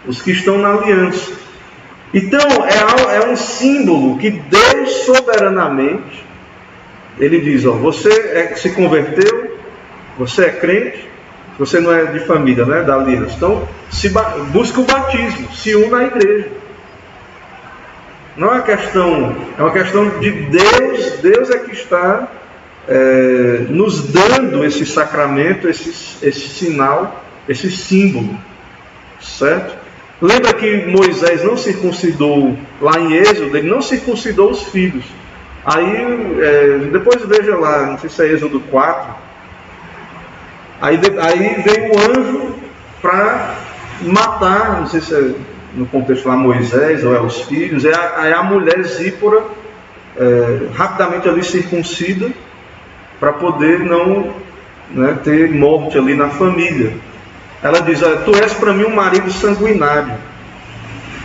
Os que estão na aliança. Então, é um símbolo que Deus soberanamente, ele diz: você se converteu, você é crente, você não é de família, né, da aliança. Então, busca o batismo, se una à igreja. Não é uma questão, é uma questão de Deus. Deus é que está nos dando esse sacramento, esse sinal, esse símbolo, certo? Lembra que Moisés não circuncidou, lá em Êxodo, ele não circuncidou os filhos. Aí, depois veja lá, não sei se é Êxodo 4, aí veio o anjo para matar, não sei se é no contexto lá Moisés ou os filhos, aí a mulher Zípora rapidamente ali circuncida, para poder não, né, ter morte ali na família. Ela diz: tu és para mim um marido sanguinário.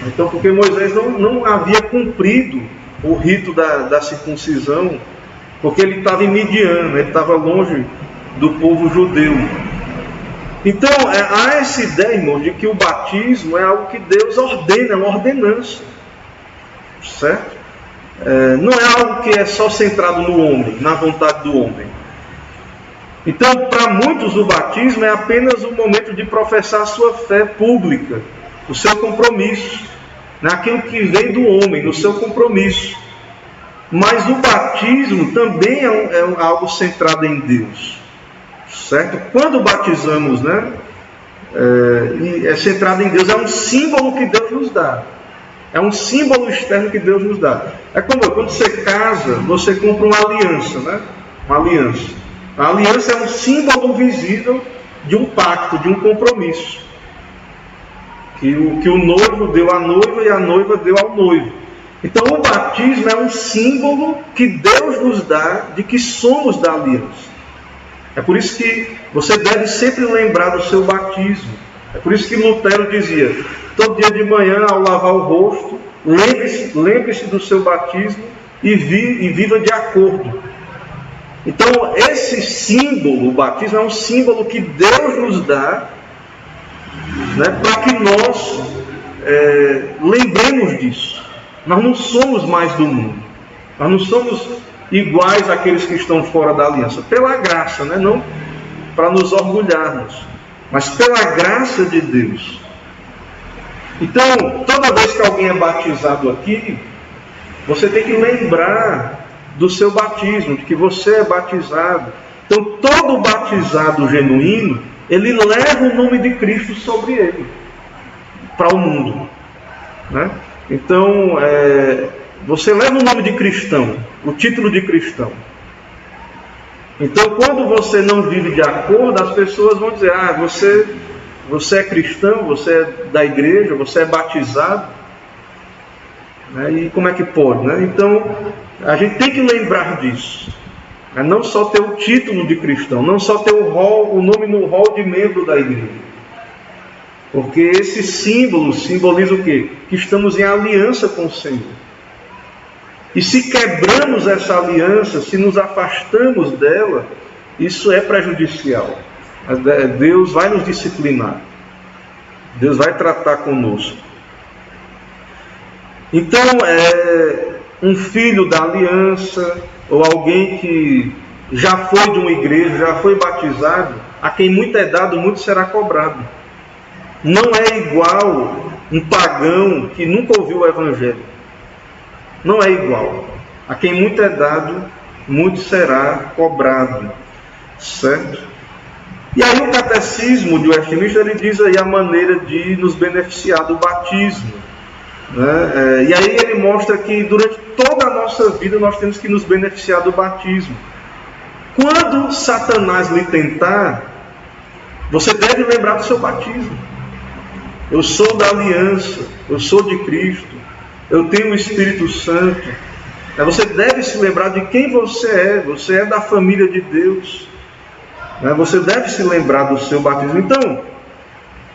Então, porque Moisés não havia cumprido o rito da circuncisão, porque ele estava em Midian, ele estava longe do povo judeu. Então, há essa ideia, irmão, de que o batismo é algo que Deus ordena, é uma ordenança, certo? Não é algo que é só centrado no homem, na vontade do homem. Então, para muitos, o batismo é apenas um momento de professar a sua fé pública, o seu compromisso, naquilo que vem do homem, no seu compromisso. Mas o batismo também é algo centrado em Deus, certo? Quando batizamos, né, é centrado em Deus, é um símbolo que Deus nos dá. É um símbolo externo que Deus nos dá. É como quando você casa, você compra uma aliança, né? Uma aliança. A aliança é um símbolo visível de um pacto, de um compromisso. Que o noivo deu à noiva e a noiva deu ao noivo. Então o batismo é um símbolo que Deus nos dá de que somos da aliança. É por isso que você deve sempre lembrar do seu batismo. É por isso que Lutero dizia: todo dia de manhã, ao lavar o rosto, lembre-se do seu batismo e viva de acordo. Então, esse símbolo, o batismo, é um símbolo que Deus nos dá, né, para que nós lembremos disso. Nós não somos mais do mundo. Nós não somos iguais àqueles que estão fora da aliança. Pela graça, né, não para nos orgulharmos, mas pela graça de Deus. Então, toda vez que alguém é batizado aqui, você tem que lembrar do seu batismo, de que você é batizado. Então, todo batizado genuíno, ele leva o nome de Cristo sobre ele, para o mundo, né? Então, você leva o nome de cristão, o título de cristão. Então, quando você não vive de acordo, as pessoas vão dizer: você é cristão, você é da igreja, você é batizado, né? E como é que pode, né? Então, a gente tem que lembrar disso. Não só ter o título de cristão, não só ter o nome no rol de membro da igreja. Porque esse símbolo simboliza o quê? Que estamos em aliança com o Senhor. E se quebramos essa aliança, se nos afastamos dela, isso é prejudicial. Deus vai nos disciplinar. Deus vai tratar conosco. Então, um filho da aliança, ou alguém que já foi de uma igreja, já foi batizado, a quem muito é dado, muito será cobrado. Não é igual um pagão que nunca ouviu o Evangelho. Não é igual. A quem muito é dado, muito será cobrado. Certo? E aí o catecismo de Westminster, ele diz aí a maneira de nos beneficiar do batismo, né? E aí ele mostra que durante toda a nossa vida nós temos que nos beneficiar do batismo. Quando Satanás lhe tentar, você deve lembrar do seu batismo. Eu sou da aliança, eu sou de Cristo, eu tenho o Espírito Santo. Você deve se lembrar de quem você é da família de Deus. Você deve se lembrar do seu batismo. Então,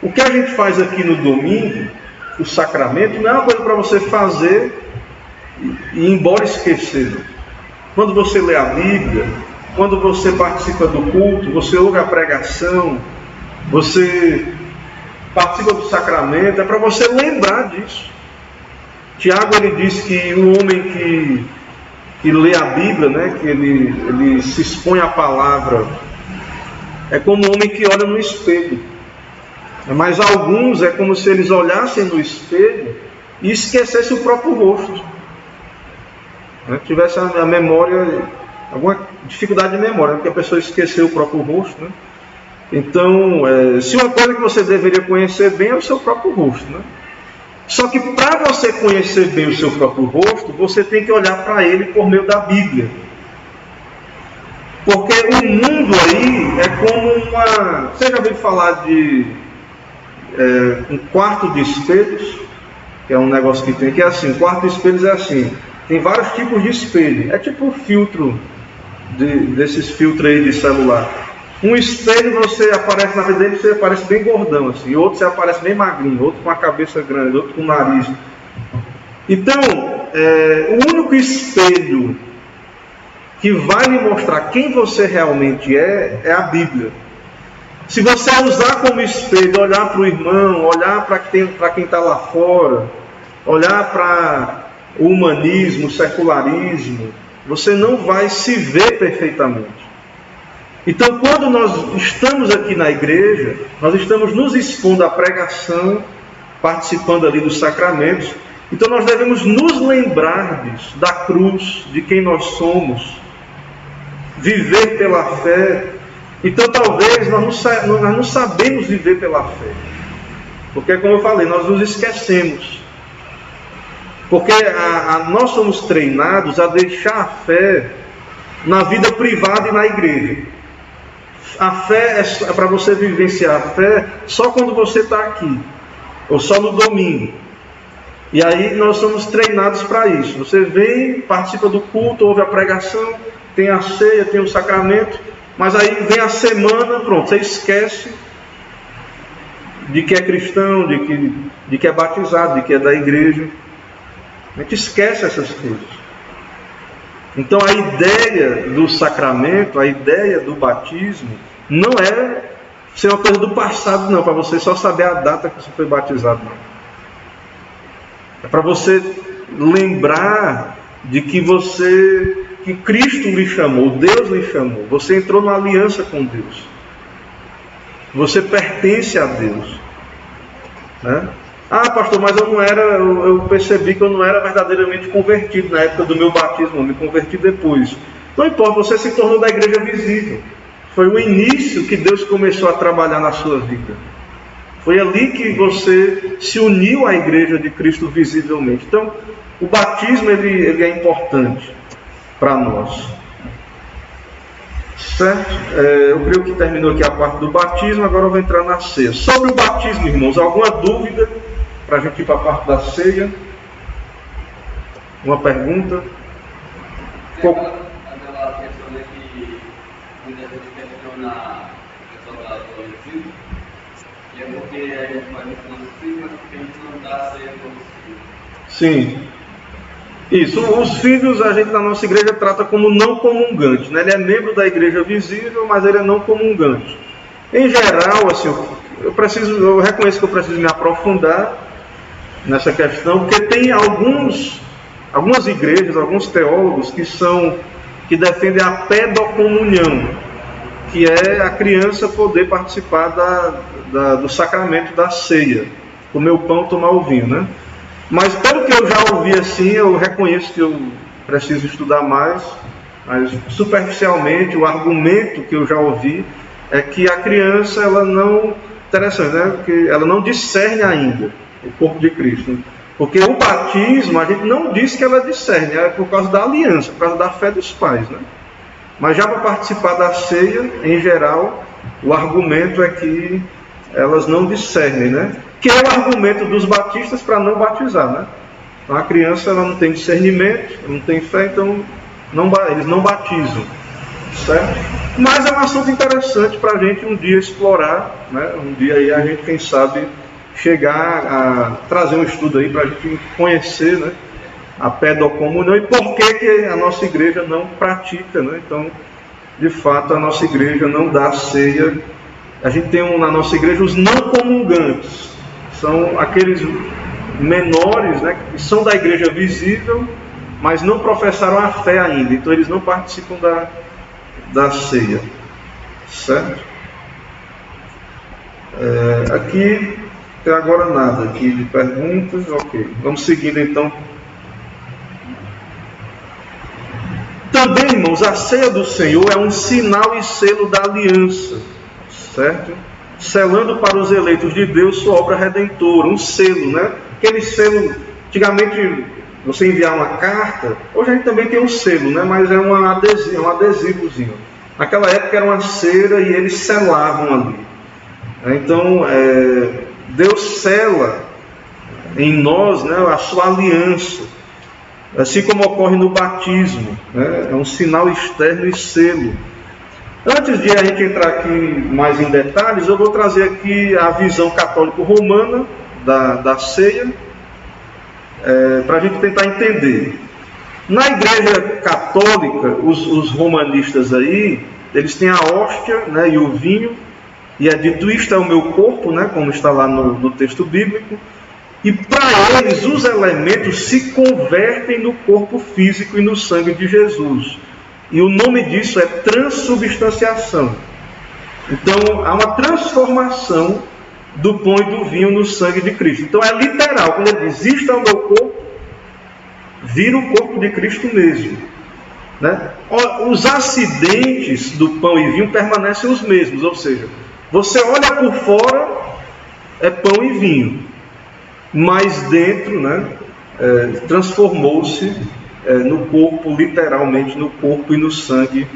o que a gente faz aqui no domingo, o sacramento, não é uma coisa para você fazer e ir embora esquecendo. Quando você lê a Bíblia, quando você participa do culto, você ouve a pregação, você participa do sacramento, é para você lembrar disso. Tiago, ele diz que o homem que lê a Bíblia, né, que ele se expõe à palavra, é como um homem que olha no espelho. Mas alguns é como se eles olhassem no espelho e esquecessem o próprio rosto, né? Tivesse a memória alguma dificuldade de memória, porque a pessoa esqueceu o próprio rosto, né? Então, se uma coisa que você deveria conhecer bem é o seu próprio rosto, né? Só que para você conhecer bem o seu próprio rosto, você tem que olhar para ele por meio da Bíblia. Porque o mundo aí é como uma... Você já ouviu falar de um quarto de espelhos? Que é um negócio que tem, que é assim, um quarto de espelhos é assim. Tem vários tipos de espelho. É tipo o filtro, desses filtros aí de celular. Um espelho, você aparece na frente dele, você aparece bem gordão, assim. Outro você aparece bem magrinho, outro com a cabeça grande, outro com o nariz. Então, o único espelho que vai lhe mostrar quem você realmente é a Bíblia. Se você usar como espelho, olhar para o irmão, olhar para quem está lá fora, olhar para o humanismo, o secularismo, você não vai se ver perfeitamente. Então, quando nós estamos aqui na igreja, nós estamos nos expondo à pregação, participando ali dos sacramentos. Então, nós devemos nos lembrar da cruz, de quem nós somos, viver pela fé. Então, talvez nós não sabemos viver pela fé. Porque, como eu falei, nós nos esquecemos. Porque nós somos treinados a deixar a fé na vida privada e na igreja. A fé é para você vivenciar a fé só quando você está aqui, ou só no domingo. E aí nós somos treinados para isso. Você vem, participa do culto, ouve a pregação, tem a ceia, tem o sacramento, mas aí vem a semana, pronto, você esquece de que é cristão, de que é batizado, de que é da igreja. A gente esquece essas coisas. Então a ideia do sacramento, a ideia do batismo, não é ser uma coisa do passado, não, para você só saber a data que você foi batizado, não. É para você lembrar de que Cristo lhe chamou, Deus lhe chamou. Você entrou numa aliança com Deus. Você pertence a Deus. Né? Ah, pastor, mas eu percebi que eu não era verdadeiramente convertido na época do meu batismo, eu me converti depois. Não importa, você se tornou da igreja visível. Foi o início que Deus começou a trabalhar na sua vida. Foi ali que você se uniu à igreja de Cristo visivelmente. Então, o batismo ele é importante para nós. Certo? Eu creio que terminou aqui a parte do batismo, agora eu vou entrar na ceia. Sobre o batismo, irmãos, alguma dúvida para a gente ir para a parte da ceia? Uma pergunta? Aquela questão que muita gente questiona a questão da adolescência, e é porque a gente vai com os filhos, mas porque a gente não dá a ceia para os filhos. Sim. Isso, os filhos a gente na nossa igreja trata como não comungante, né? Ele é membro da igreja visível, mas ele é não comungante. Em geral, assim, eu reconheço que eu preciso me aprofundar nessa questão, porque tem algumas igrejas, alguns teólogos que defendem a pedocomunhão, que é a criança poder participar do sacramento da ceia, comer o pão, tomar o vinho, né? Mas pelo que eu já ouvi assim, eu reconheço que eu preciso estudar mais, mas superficialmente o argumento que eu já ouvi é que a criança, ela não, interessante, né? Que ela não discerne ainda o corpo de Cristo. Porque o batismo, a gente não diz que ela discerne, é por causa da aliança, por causa da fé dos pais, né? Mas já para participar da ceia, em geral, o argumento é que elas não discernem, né? Que é o argumento dos batistas para não batizar, né? Então, a criança ela não tem discernimento, não tem fé, então eles não batizam, certo? Mas é um assunto interessante para a gente um dia explorar, né? Um dia aí a gente, quem sabe, chegar a trazer um estudo aí para a gente conhecer, né? A pedocomunhão e por que a nossa igreja não pratica, né? Então, de fato, a nossa igreja não dá ceia. A gente tem na nossa igreja os não comungantes. São aqueles menores, né, que são da igreja visível, mas não professaram a fé ainda. Então eles não participam da ceia. Certo? Aqui, até agora nada aqui de perguntas. Ok. Vamos seguindo então. Também, irmãos, a ceia do Senhor é um sinal e selo da aliança, certo? Selando para os eleitos de Deus sua obra redentora, um selo, né? Aquele selo, antigamente você enviar uma carta, hoje a gente também tem um selo, né? Mas é um adesivozinho. Naquela época era uma cera e eles selavam ali. Então, Deus sela em nós, né, a sua aliança, assim como ocorre no batismo, né? É um sinal externo e selo. Antes de a gente entrar aqui mais em detalhes, eu vou trazer aqui a visão católico-romana da ceia, para a gente tentar entender. Na igreja católica, os romanistas aí, eles têm a hóstia, né, e o vinho, e é dito: isto é o meu corpo, né, como está lá no texto bíblico, e para eles os elementos se convertem no corpo físico e no sangue de Jesus. E o nome disso é transubstanciação. Então, há uma transformação do pão e do vinho no sangue de Cristo. Então, é literal. Quando ele diz: isto é o meu corpo, vira o corpo de Cristo mesmo, né? Os acidentes do pão e vinho permanecem os mesmos. Ou seja, você olha por fora, é pão e vinho. Mas dentro, né, transformou-se no corpo, literalmente no corpo e no sangue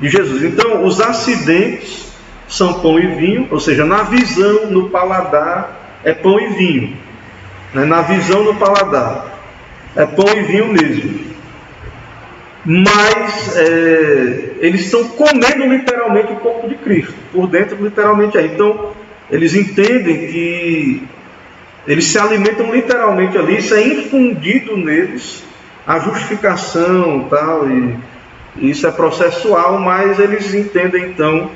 de Jesus. Então, os acidentes são pão e vinho, ou seja, na visão, no paladar, é pão e vinho. Né? Na visão, no paladar, é pão e vinho mesmo. Mas eles estão comendo literalmente o corpo de Cristo, por dentro literalmente aí. Então, eles entendem que eles se alimentam literalmente ali, isso é infundido neles, a justificação tal, e isso é processual, mas eles entendem então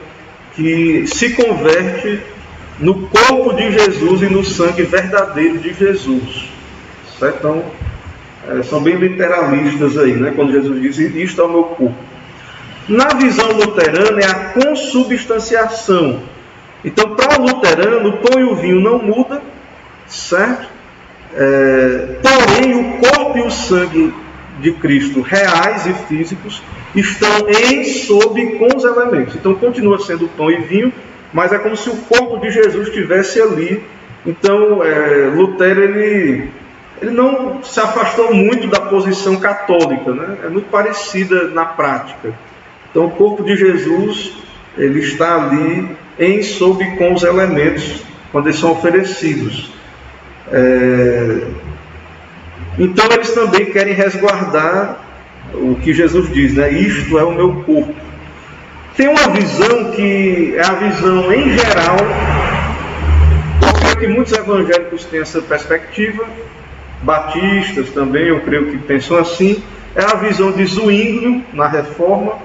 que se converte no corpo de Jesus e no sangue verdadeiro de Jesus. Certo? Então, são bem literalistas aí, né? Quando Jesus diz: isto é o meu corpo. Na visão luterana é a consubstanciação. Então, para o luterano, o pão e o vinho não mudam, certo? Porém, o corpo e o sangue de Cristo, reais e físicos, estão em, sob, com os elementos. Então, continua sendo pão e vinho, mas é como se o corpo de Jesus estivesse ali. Então, Lutero, ele não se afastou muito da posição católica, né? É muito parecida na prática. Então, o corpo de Jesus, ele está ali em, sob, com os elementos, quando eles são oferecidos. Então, eles também querem resguardar o que Jesus diz, né? Isto é o meu corpo. Tem uma visão que é a visão em geral, eu creio que muitos evangélicos têm essa perspectiva, batistas também, eu creio que pensam assim. É a visão de Zwinglio, na Reforma,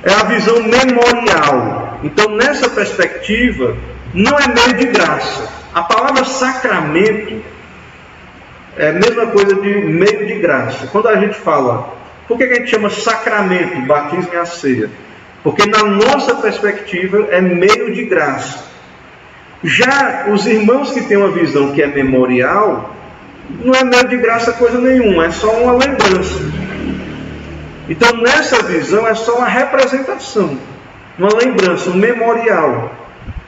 é a visão memorial. Então, nessa perspectiva, não é meio de graça. A palavra sacramento é a mesma coisa de meio de graça. Quando a gente fala, por que a gente chama sacramento, batismo e a ceia? Porque na nossa perspectiva é meio de graça. Já os irmãos que têm uma visão que é memorial, não é meio de graça coisa nenhuma, é só uma lembrança. Então, nessa visão é só uma representação, uma lembrança, um memorial.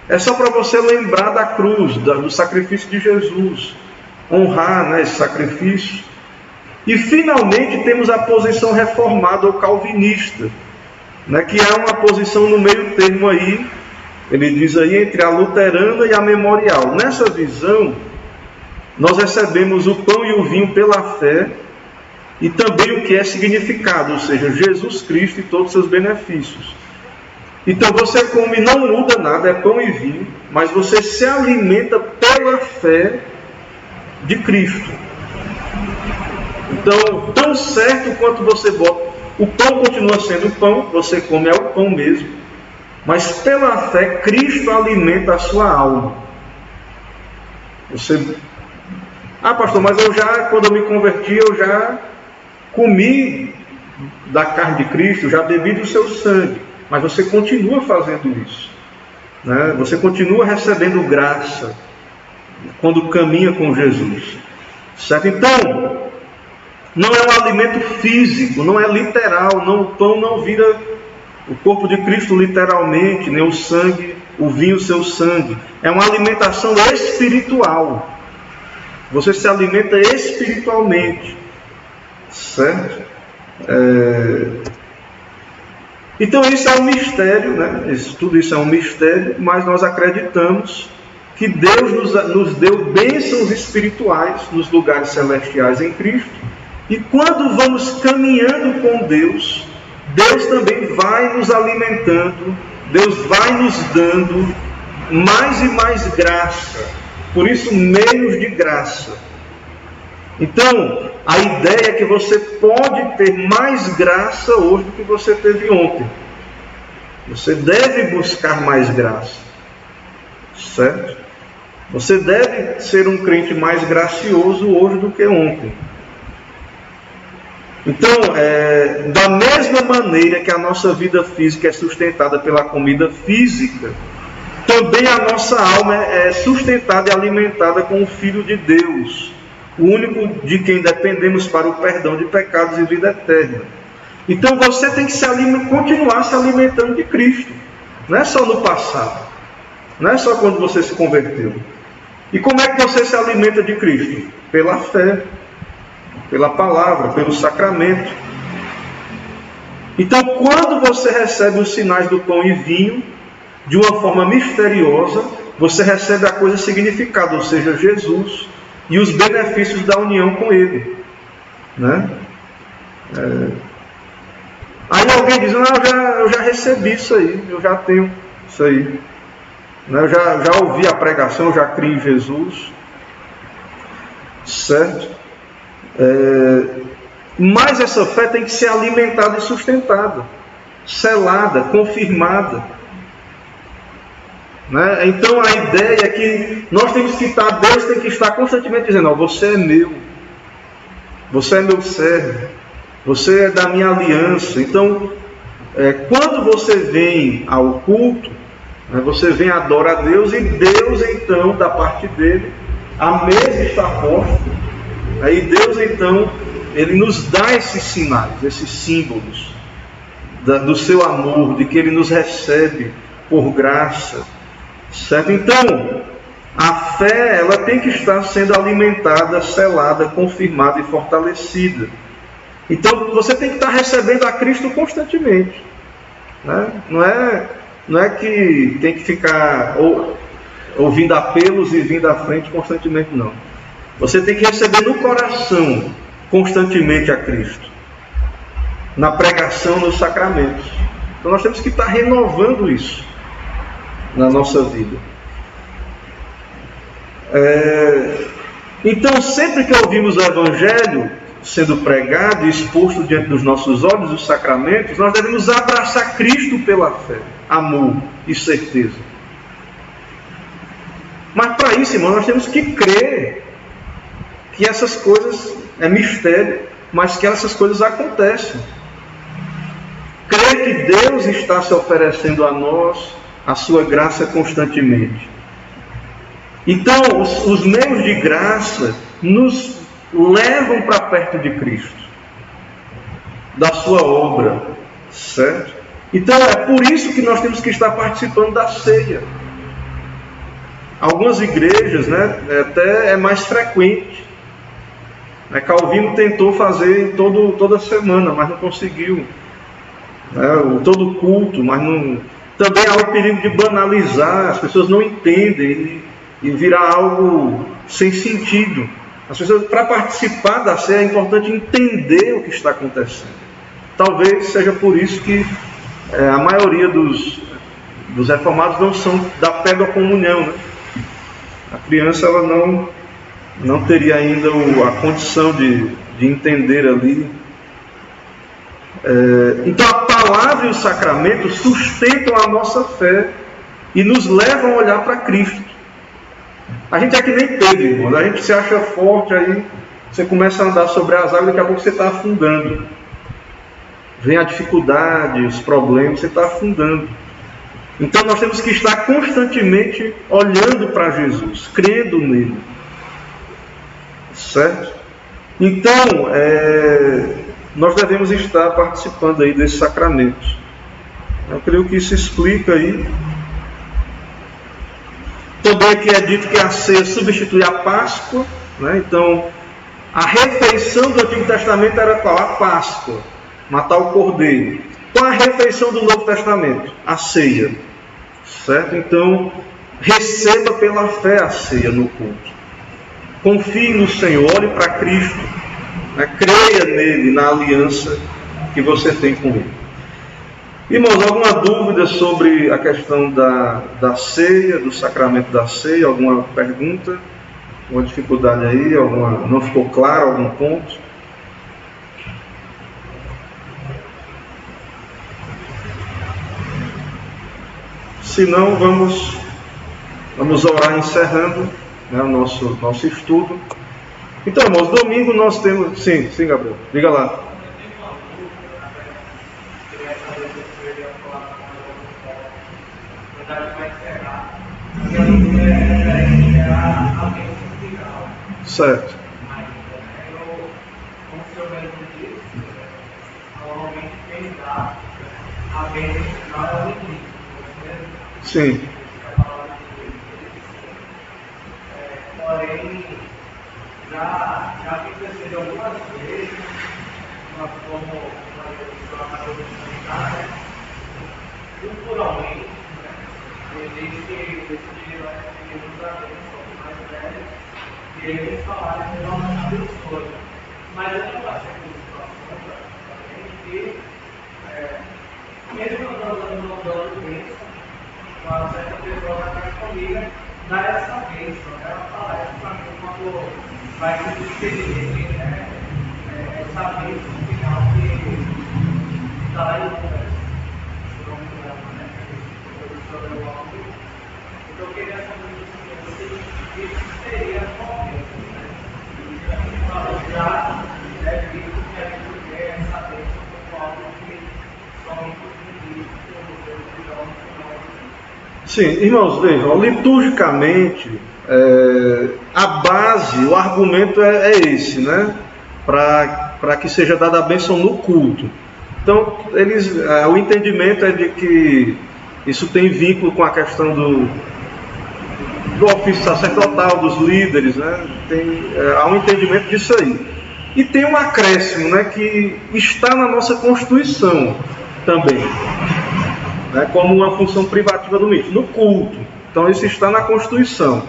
É só para você lembrar da cruz, do sacrifício de Jesus, honrar, né, esse sacrifício. E finalmente temos a posição reformada ou calvinista, né, que é uma posição no meio termo aí, ele diz aí, entre a luterana e a memorial. Nessa visão, nós recebemos o pão e o vinho pela fé, e também o que é significado, ou seja, Jesus Cristo e todos os seus benefícios. Então você come, não muda nada, é pão e vinho, mas você se alimenta pela fé de Cristo. Então, tão certo quanto você bota, o pão continua sendo pão, você come é o pão mesmo, mas pela fé Cristo alimenta a sua alma. Você, pastor, mas quando eu me converti, eu já comi da carne de Cristo, já bebi do seu sangue. Mas você continua fazendo isso, né? Você continua recebendo graça quando caminha com Jesus, certo? Então, Não é um alimento físico, não é literal, o pão não vira o corpo de Cristo literalmente, nem o sangue, o vinho, seu sangue. É uma alimentação espiritual. Você se alimenta espiritualmente, certo? Então isso é um mistério, né? Tudo isso é um mistério, mas nós acreditamos que Deus nos deu bênçãos espirituais nos lugares celestiais em Cristo. E quando vamos caminhando com Deus, Deus também vai nos alimentando, Deus vai nos dando mais e mais graça. Por isso, meios de graça. Então, a ideia é que você pode ter mais graça hoje do que você teve ontem. Você deve buscar mais graça. Certo? Você deve ser um crente mais gracioso hoje do que ontem. Então, da mesma maneira que a nossa vida física é sustentada pela comida física, também a nossa alma é sustentada e alimentada com o Filho de Deus, o único de quem dependemos para o perdão de pecados e vida eterna. Então você tem que continuar se alimentando de Cristo. Não é só no passado. Não é só quando você se converteu. E como é que você se alimenta de Cristo? Pela fé, pela palavra, pelo sacramento. Então quando você recebe os sinais do pão e vinho, de uma forma misteriosa, você recebe a coisa significada, ou seja, Jesus, e os benefícios da união com Ele. Né? Aí alguém diz, eu já recebi isso aí, eu já tenho isso aí. Eu já ouvi a pregação, eu já criei em Jesus. Certo? Mas essa fé tem que ser alimentada e sustentada, selada, confirmada. Né? Então a ideia é que nós temos que estar, Deus tem que estar constantemente dizendo, você é meu servo, você é da minha aliança. Então, quando você vem ao culto, você vem adorar a Deus, e Deus então, da parte dele, a mesa está posta, aí Deus então, Ele nos dá esses sinais, esses símbolos do seu amor, de que Ele nos recebe por graça. Certo? Então, a fé ela tem que estar sendo alimentada, selada, confirmada e fortalecida. Então, você tem que estar recebendo a Cristo constantemente. Né? Não é que tem que ficar ouvindo apelos e vindo à frente constantemente, não. Você tem que receber no coração constantemente a Cristo. Na pregação, nos sacramentos. Então, nós temos que estar renovando isso na nossa vida. Então, sempre que ouvimos o Evangelho sendo pregado e exposto diante dos nossos olhos, os sacramentos, nós devemos abraçar Cristo pela fé, amor e certeza. Mas para isso, irmão, nós temos que crer que essas coisas é mistério, mas que essas coisas acontecem. Crer que Deus está se oferecendo a nós a sua graça constantemente. Então, os meios de graça nos levam para perto de Cristo, da sua obra, certo? Então, é por isso que nós temos que estar participando da ceia. Algumas igrejas, até é mais frequente. Calvino tentou fazer toda semana, mas não conseguiu. Todo culto, mas não... Também há o perigo de banalizar, as pessoas não entendem e virar algo sem sentido. As pessoas, para participar da ceia, é importante entender o que está acontecendo. Talvez seja por isso que a maioria dos reformados não são da pé da comunhão. Né? A criança ela não teria ainda a condição de entender ali. Então a palavra e o sacramento sustentam a nossa fé e nos levam a olhar para Cristo. A gente é que nem Pedro, irmão. A gente se acha forte, aí você começa a andar sobre as águas, daqui a pouco você está afundando. Vem a dificuldade, os problemas, você está afundando. Então nós temos que estar constantemente olhando para Jesus, crendo nele. Certo? Então, nós devemos estar participando aí desses sacramentos. Eu creio que isso explica aí. Também aqui é dito que a ceia substitui a Páscoa, né? Então, a refeição do Antigo Testamento era qual? A Páscoa, matar o cordeiro. Qual a refeição do Novo Testamento? A ceia, certo? Então, receba pela fé a ceia no culto. Confie no Senhor, olhe para Cristo, né? Creia nele, na aliança que você tem com ele. Irmãos, alguma dúvida sobre a questão da ceia, do sacramento da ceia? Alguma pergunta? Alguma dificuldade aí? Não ficou claro algum ponto? Se não, vamos orar encerrando, né, o nosso estudo. Então, irmãos, domingo nós temos... Sim, Gabriel. Diga lá. Certo. Como o senhor mesmo disse, normalmente quem dá a bênção final é o ministro. Sim. Porém, já aconteceu algumas vezes, como a acabou de explicar, culturalmente, existe esse dinheiro da bênção mais velho, e eles falaram que não é abençoa. Mas eu não passei por situação também que, mesmo não dando bênção, uma certa pessoa na minha família dá essa bênção, né? Ela fala, essa família quando vai se despedir, né? Essa bênção final que está lá em Lucas. Então eu queria saber se isso seria correto, né? Já é visto que a gente quer essa bênção como algo que somente os ministros dirão no final. Sim, irmãos, vejam, liturgicamente, a base, o argumento é esse, né? Para que seja dada a bênção no culto. Então, o entendimento é de que isso tem vínculo com a questão do ofício sacerdotal, dos líderes, né? Há um entendimento disso aí. E tem um acréscimo, né, que está na nossa Constituição também, né, como uma função privativa do ministro, no culto. Então isso está na Constituição.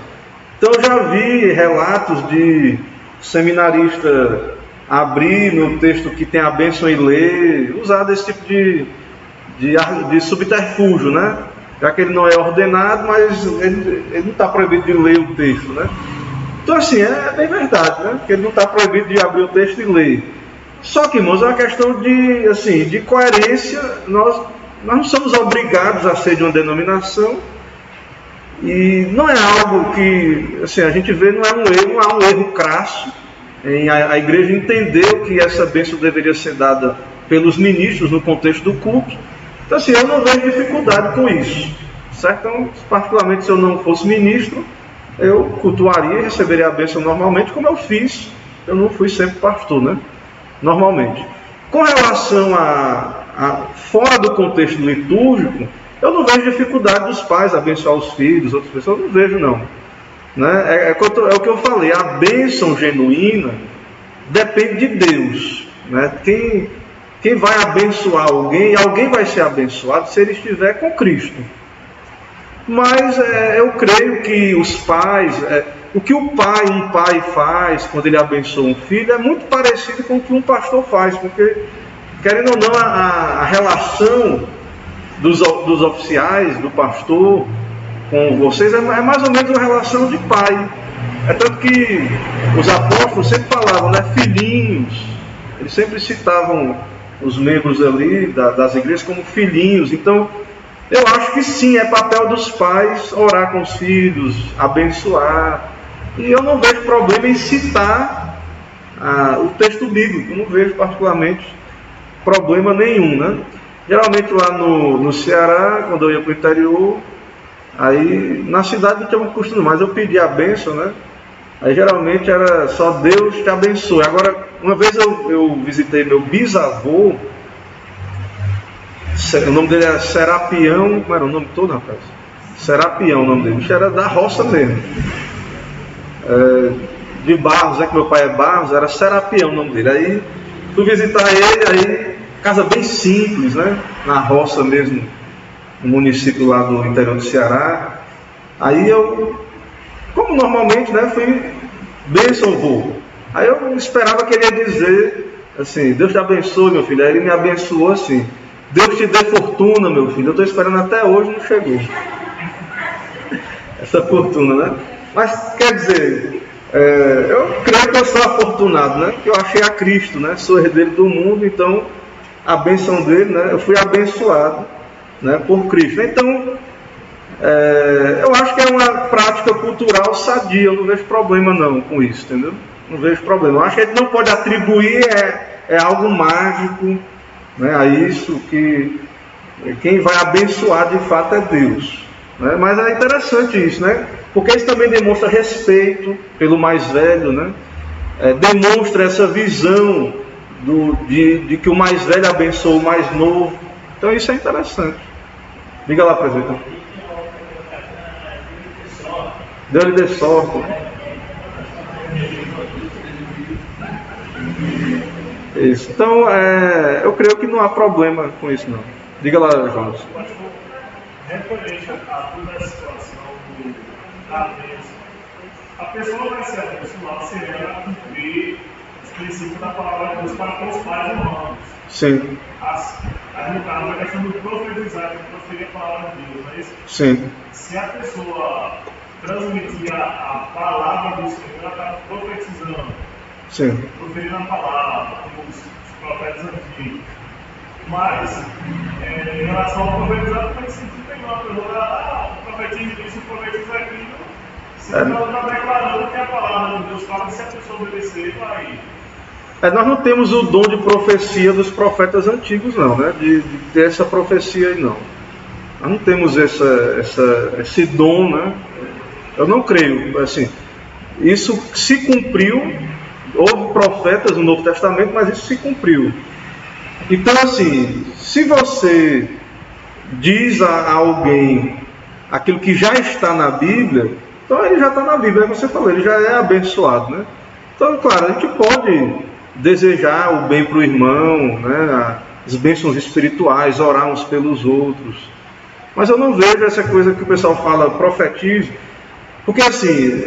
Então eu já vi relatos de seminarista abrir no texto que tem a bênção e ler, usar esse tipo de subterfúgio, né? Já que ele não é ordenado, mas ele não está proibido de ler o texto, né? Então assim, é bem verdade, né? Que ele não está proibido de abrir o texto e ler. Só que, irmãos, é uma questão de coerência. Nós não somos obrigados a ser de uma denominação, e não é algo que, assim, a gente vê, não há um erro crasso em a igreja entendeu que essa bênção deveria ser dada pelos ministros no contexto do culto. Então, assim, eu não vejo dificuldade com isso, certo? Então, particularmente, se eu não fosse ministro, eu cultuaria e receberia a bênção normalmente, como eu fiz. Eu não fui sempre pastor, né? Normalmente. Com relação a fora do contexto litúrgico, eu não vejo dificuldade dos pais abençoar os filhos, outras pessoas, eu não vejo não. Né? É o que eu falei, a bênção genuína depende de Deus. Né? Quem vai abençoar alguém vai ser abençoado se ele estiver com Cristo. Mas eu creio que os pais, o que um pai faz quando ele abençoa um filho é muito parecido com o que um pastor faz, porque, querendo ou não, a relação dos oficiais, do pastor com vocês é mais ou menos uma relação de pai. É tanto que os apóstolos sempre falavam, né, filhinhos. Eles sempre citavam os membros ali das igrejas como filhinhos. Então, eu acho que sim, é papel dos pais orar com os filhos, abençoar. E eu não vejo problema em citar o texto bíblico. Eu não vejo particularmente problema nenhum, né? Geralmente lá no Ceará, quando eu ia para o interior, aí na cidade não tinha muito costume, mas eu pedi a bênção, né? Aí geralmente era só Deus te abençoe. Agora, uma vez eu visitei meu bisavô, o nome dele era Serapião, como era o nome todo, rapaz? Serapião o nome dele, era da roça mesmo. De Barros, que meu pai é Barros, era Serapião o nome dele. Aí fui visitar ele, aí casa bem simples, né? Na roça mesmo, no município lá do interior do Ceará. Aí eu, como normalmente, né, fui bênção, vô. Aí eu esperava que ele ia dizer assim, Deus te abençoe, meu filho. Aí ele me abençoou assim, Deus te dê fortuna, meu filho. Eu estou esperando até hoje, não chegou essa fortuna, né? Mas quer dizer, eu creio que eu sou afortunado, né? Que eu achei a Cristo, né? Sou herdeiro do mundo, então a bênção dele, né? Eu fui abençoado, né? Por Cristo. Então, eu acho que é uma prática cultural sadia. Eu não vejo problema não com isso, entendeu? Não vejo problema. Eu acho que a gente não pode atribuir algo mágico, né, a isso, que quem vai abençoar de fato é Deus. Né? Mas é interessante isso, né? Porque isso também demonstra respeito pelo mais velho, né? Demonstra essa visão de que o mais velho abençoa o mais novo. Então isso é interessante. Diga lá, presidente. Deus lhe dê sorte. Isso. Então, eu creio que não há problema com isso, não. Diga lá, Jonas. Referente a toda a situação da bênção, a pessoa vai ser abençoada se ela cumprir os princípios da palavra de Deus para com os pais e irmãos. Sim. No caso, a questão do profetizar, que proferir a palavra de Deus, não é isso? Sim. Se a pessoa transmitir a palavra do Senhor, ela está profetizando. Sim. Proferindo a palavra, como os profetas antigos. Mas, em relação ao profetizar, não tem sentido nenhum. A pessoa profetiza isso, profetiza aquilo. Se ela está declarando que a palavra de Deus fala, se a pessoa obedecer, vai. Nós não temos o dom de profecia dos profetas antigos, não, né? De ter essa profecia aí, não. Nós não temos esse dom, né? Eu não creio, assim, isso se cumpriu, houve profetas no Novo Testamento, mas isso se cumpriu. Então, assim, se você diz a alguém aquilo que já está na Bíblia, então ele já está na Bíblia, como você falou, ele já é abençoado, né? Então, claro, a gente pode desejar o bem para o irmão, né? As bênçãos espirituais, orar uns pelos outros, mas eu não vejo essa coisa que o pessoal fala, profetize. Porque assim,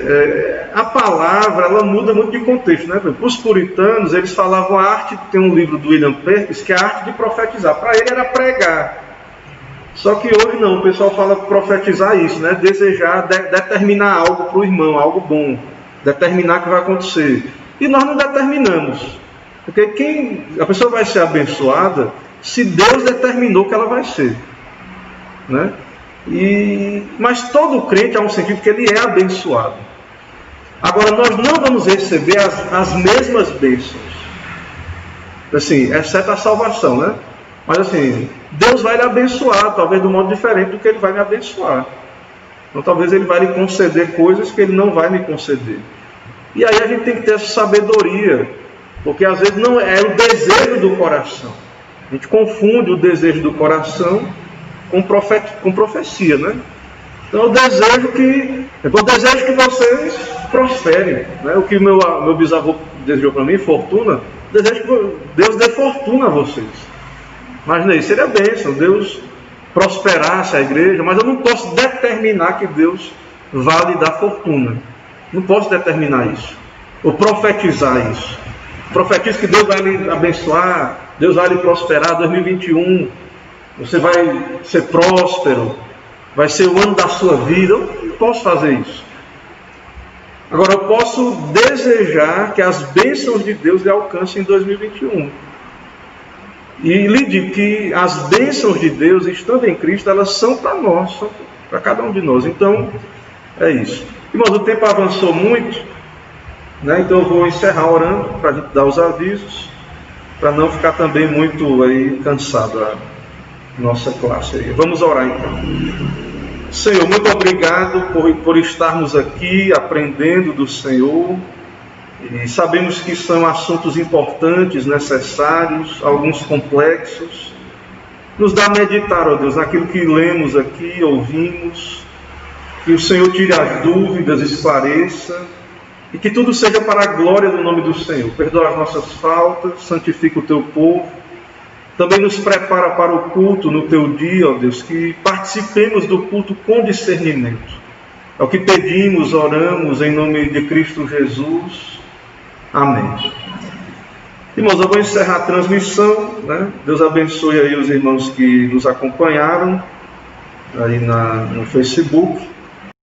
a palavra ela muda muito de contexto, né? Para os puritanos, eles falavam a arte, tem um livro do William Perkins, que é a arte de profetizar. Para ele era pregar. Só que hoje não, o pessoal fala profetizar isso, né? Desejar, determinar algo para o irmão, algo bom. Determinar o que vai acontecer. E nós não determinamos. Porque a pessoa vai ser abençoada se Deus determinou que ela vai ser. Né? Mas todo crente há um sentido que ele é abençoado. Agora, nós não vamos receber as mesmas bênçãos, assim, exceto a salvação, né? Mas assim, Deus vai lhe abençoar, talvez de um modo diferente do que Ele vai me abençoar. Então talvez Ele vai lhe conceder coisas que Ele não vai me conceder. E aí a gente tem que ter essa sabedoria, porque às vezes não é o desejo do coração. A gente confunde o desejo do coração com profecia, né? Então eu desejo que vocês prosperem, né? O que meu bisavô desejou para mim, fortuna, desejo que Deus dê fortuna a vocês. Imagina isso, seria bênção, Deus prosperasse a igreja, mas eu não posso determinar que Deus vá lhe dar fortuna. Não posso determinar isso, ou profetizar isso. Profetizo que Deus vai lhe abençoar, Deus vai lhe prosperar, 2021, você vai ser próspero, vai ser o ano da sua vida. Eu não posso fazer isso. Agora, eu posso desejar que as bênçãos de Deus lhe alcancem em 2021. E lhe digo que as bênçãos de Deus, estando em Cristo, elas são para nós, são para cada um de nós. Então, é isso. Irmãos, o tempo avançou muito, né? Então eu vou encerrar orando para a gente dar os avisos, para não ficar também muito aí cansado a nossa classe aí. Vamos orar então. Senhor, muito obrigado por estarmos aqui aprendendo do Senhor. E sabemos que são assuntos importantes, necessários, alguns complexos. Nos dá a meditar, ó Deus, naquilo que lemos aqui, ouvimos. Que o Senhor tire as dúvidas, esclareça. E que tudo seja para a glória do nome do Senhor. Perdoa as nossas faltas, santifica o teu povo. Também nos prepara para o culto no teu dia, ó Deus, que participemos do culto com discernimento. É o que pedimos, oramos em nome de Cristo Jesus. Amém. Irmãos, eu vou encerrar a transmissão, né? Deus abençoe aí os irmãos que nos acompanharam aí no Facebook.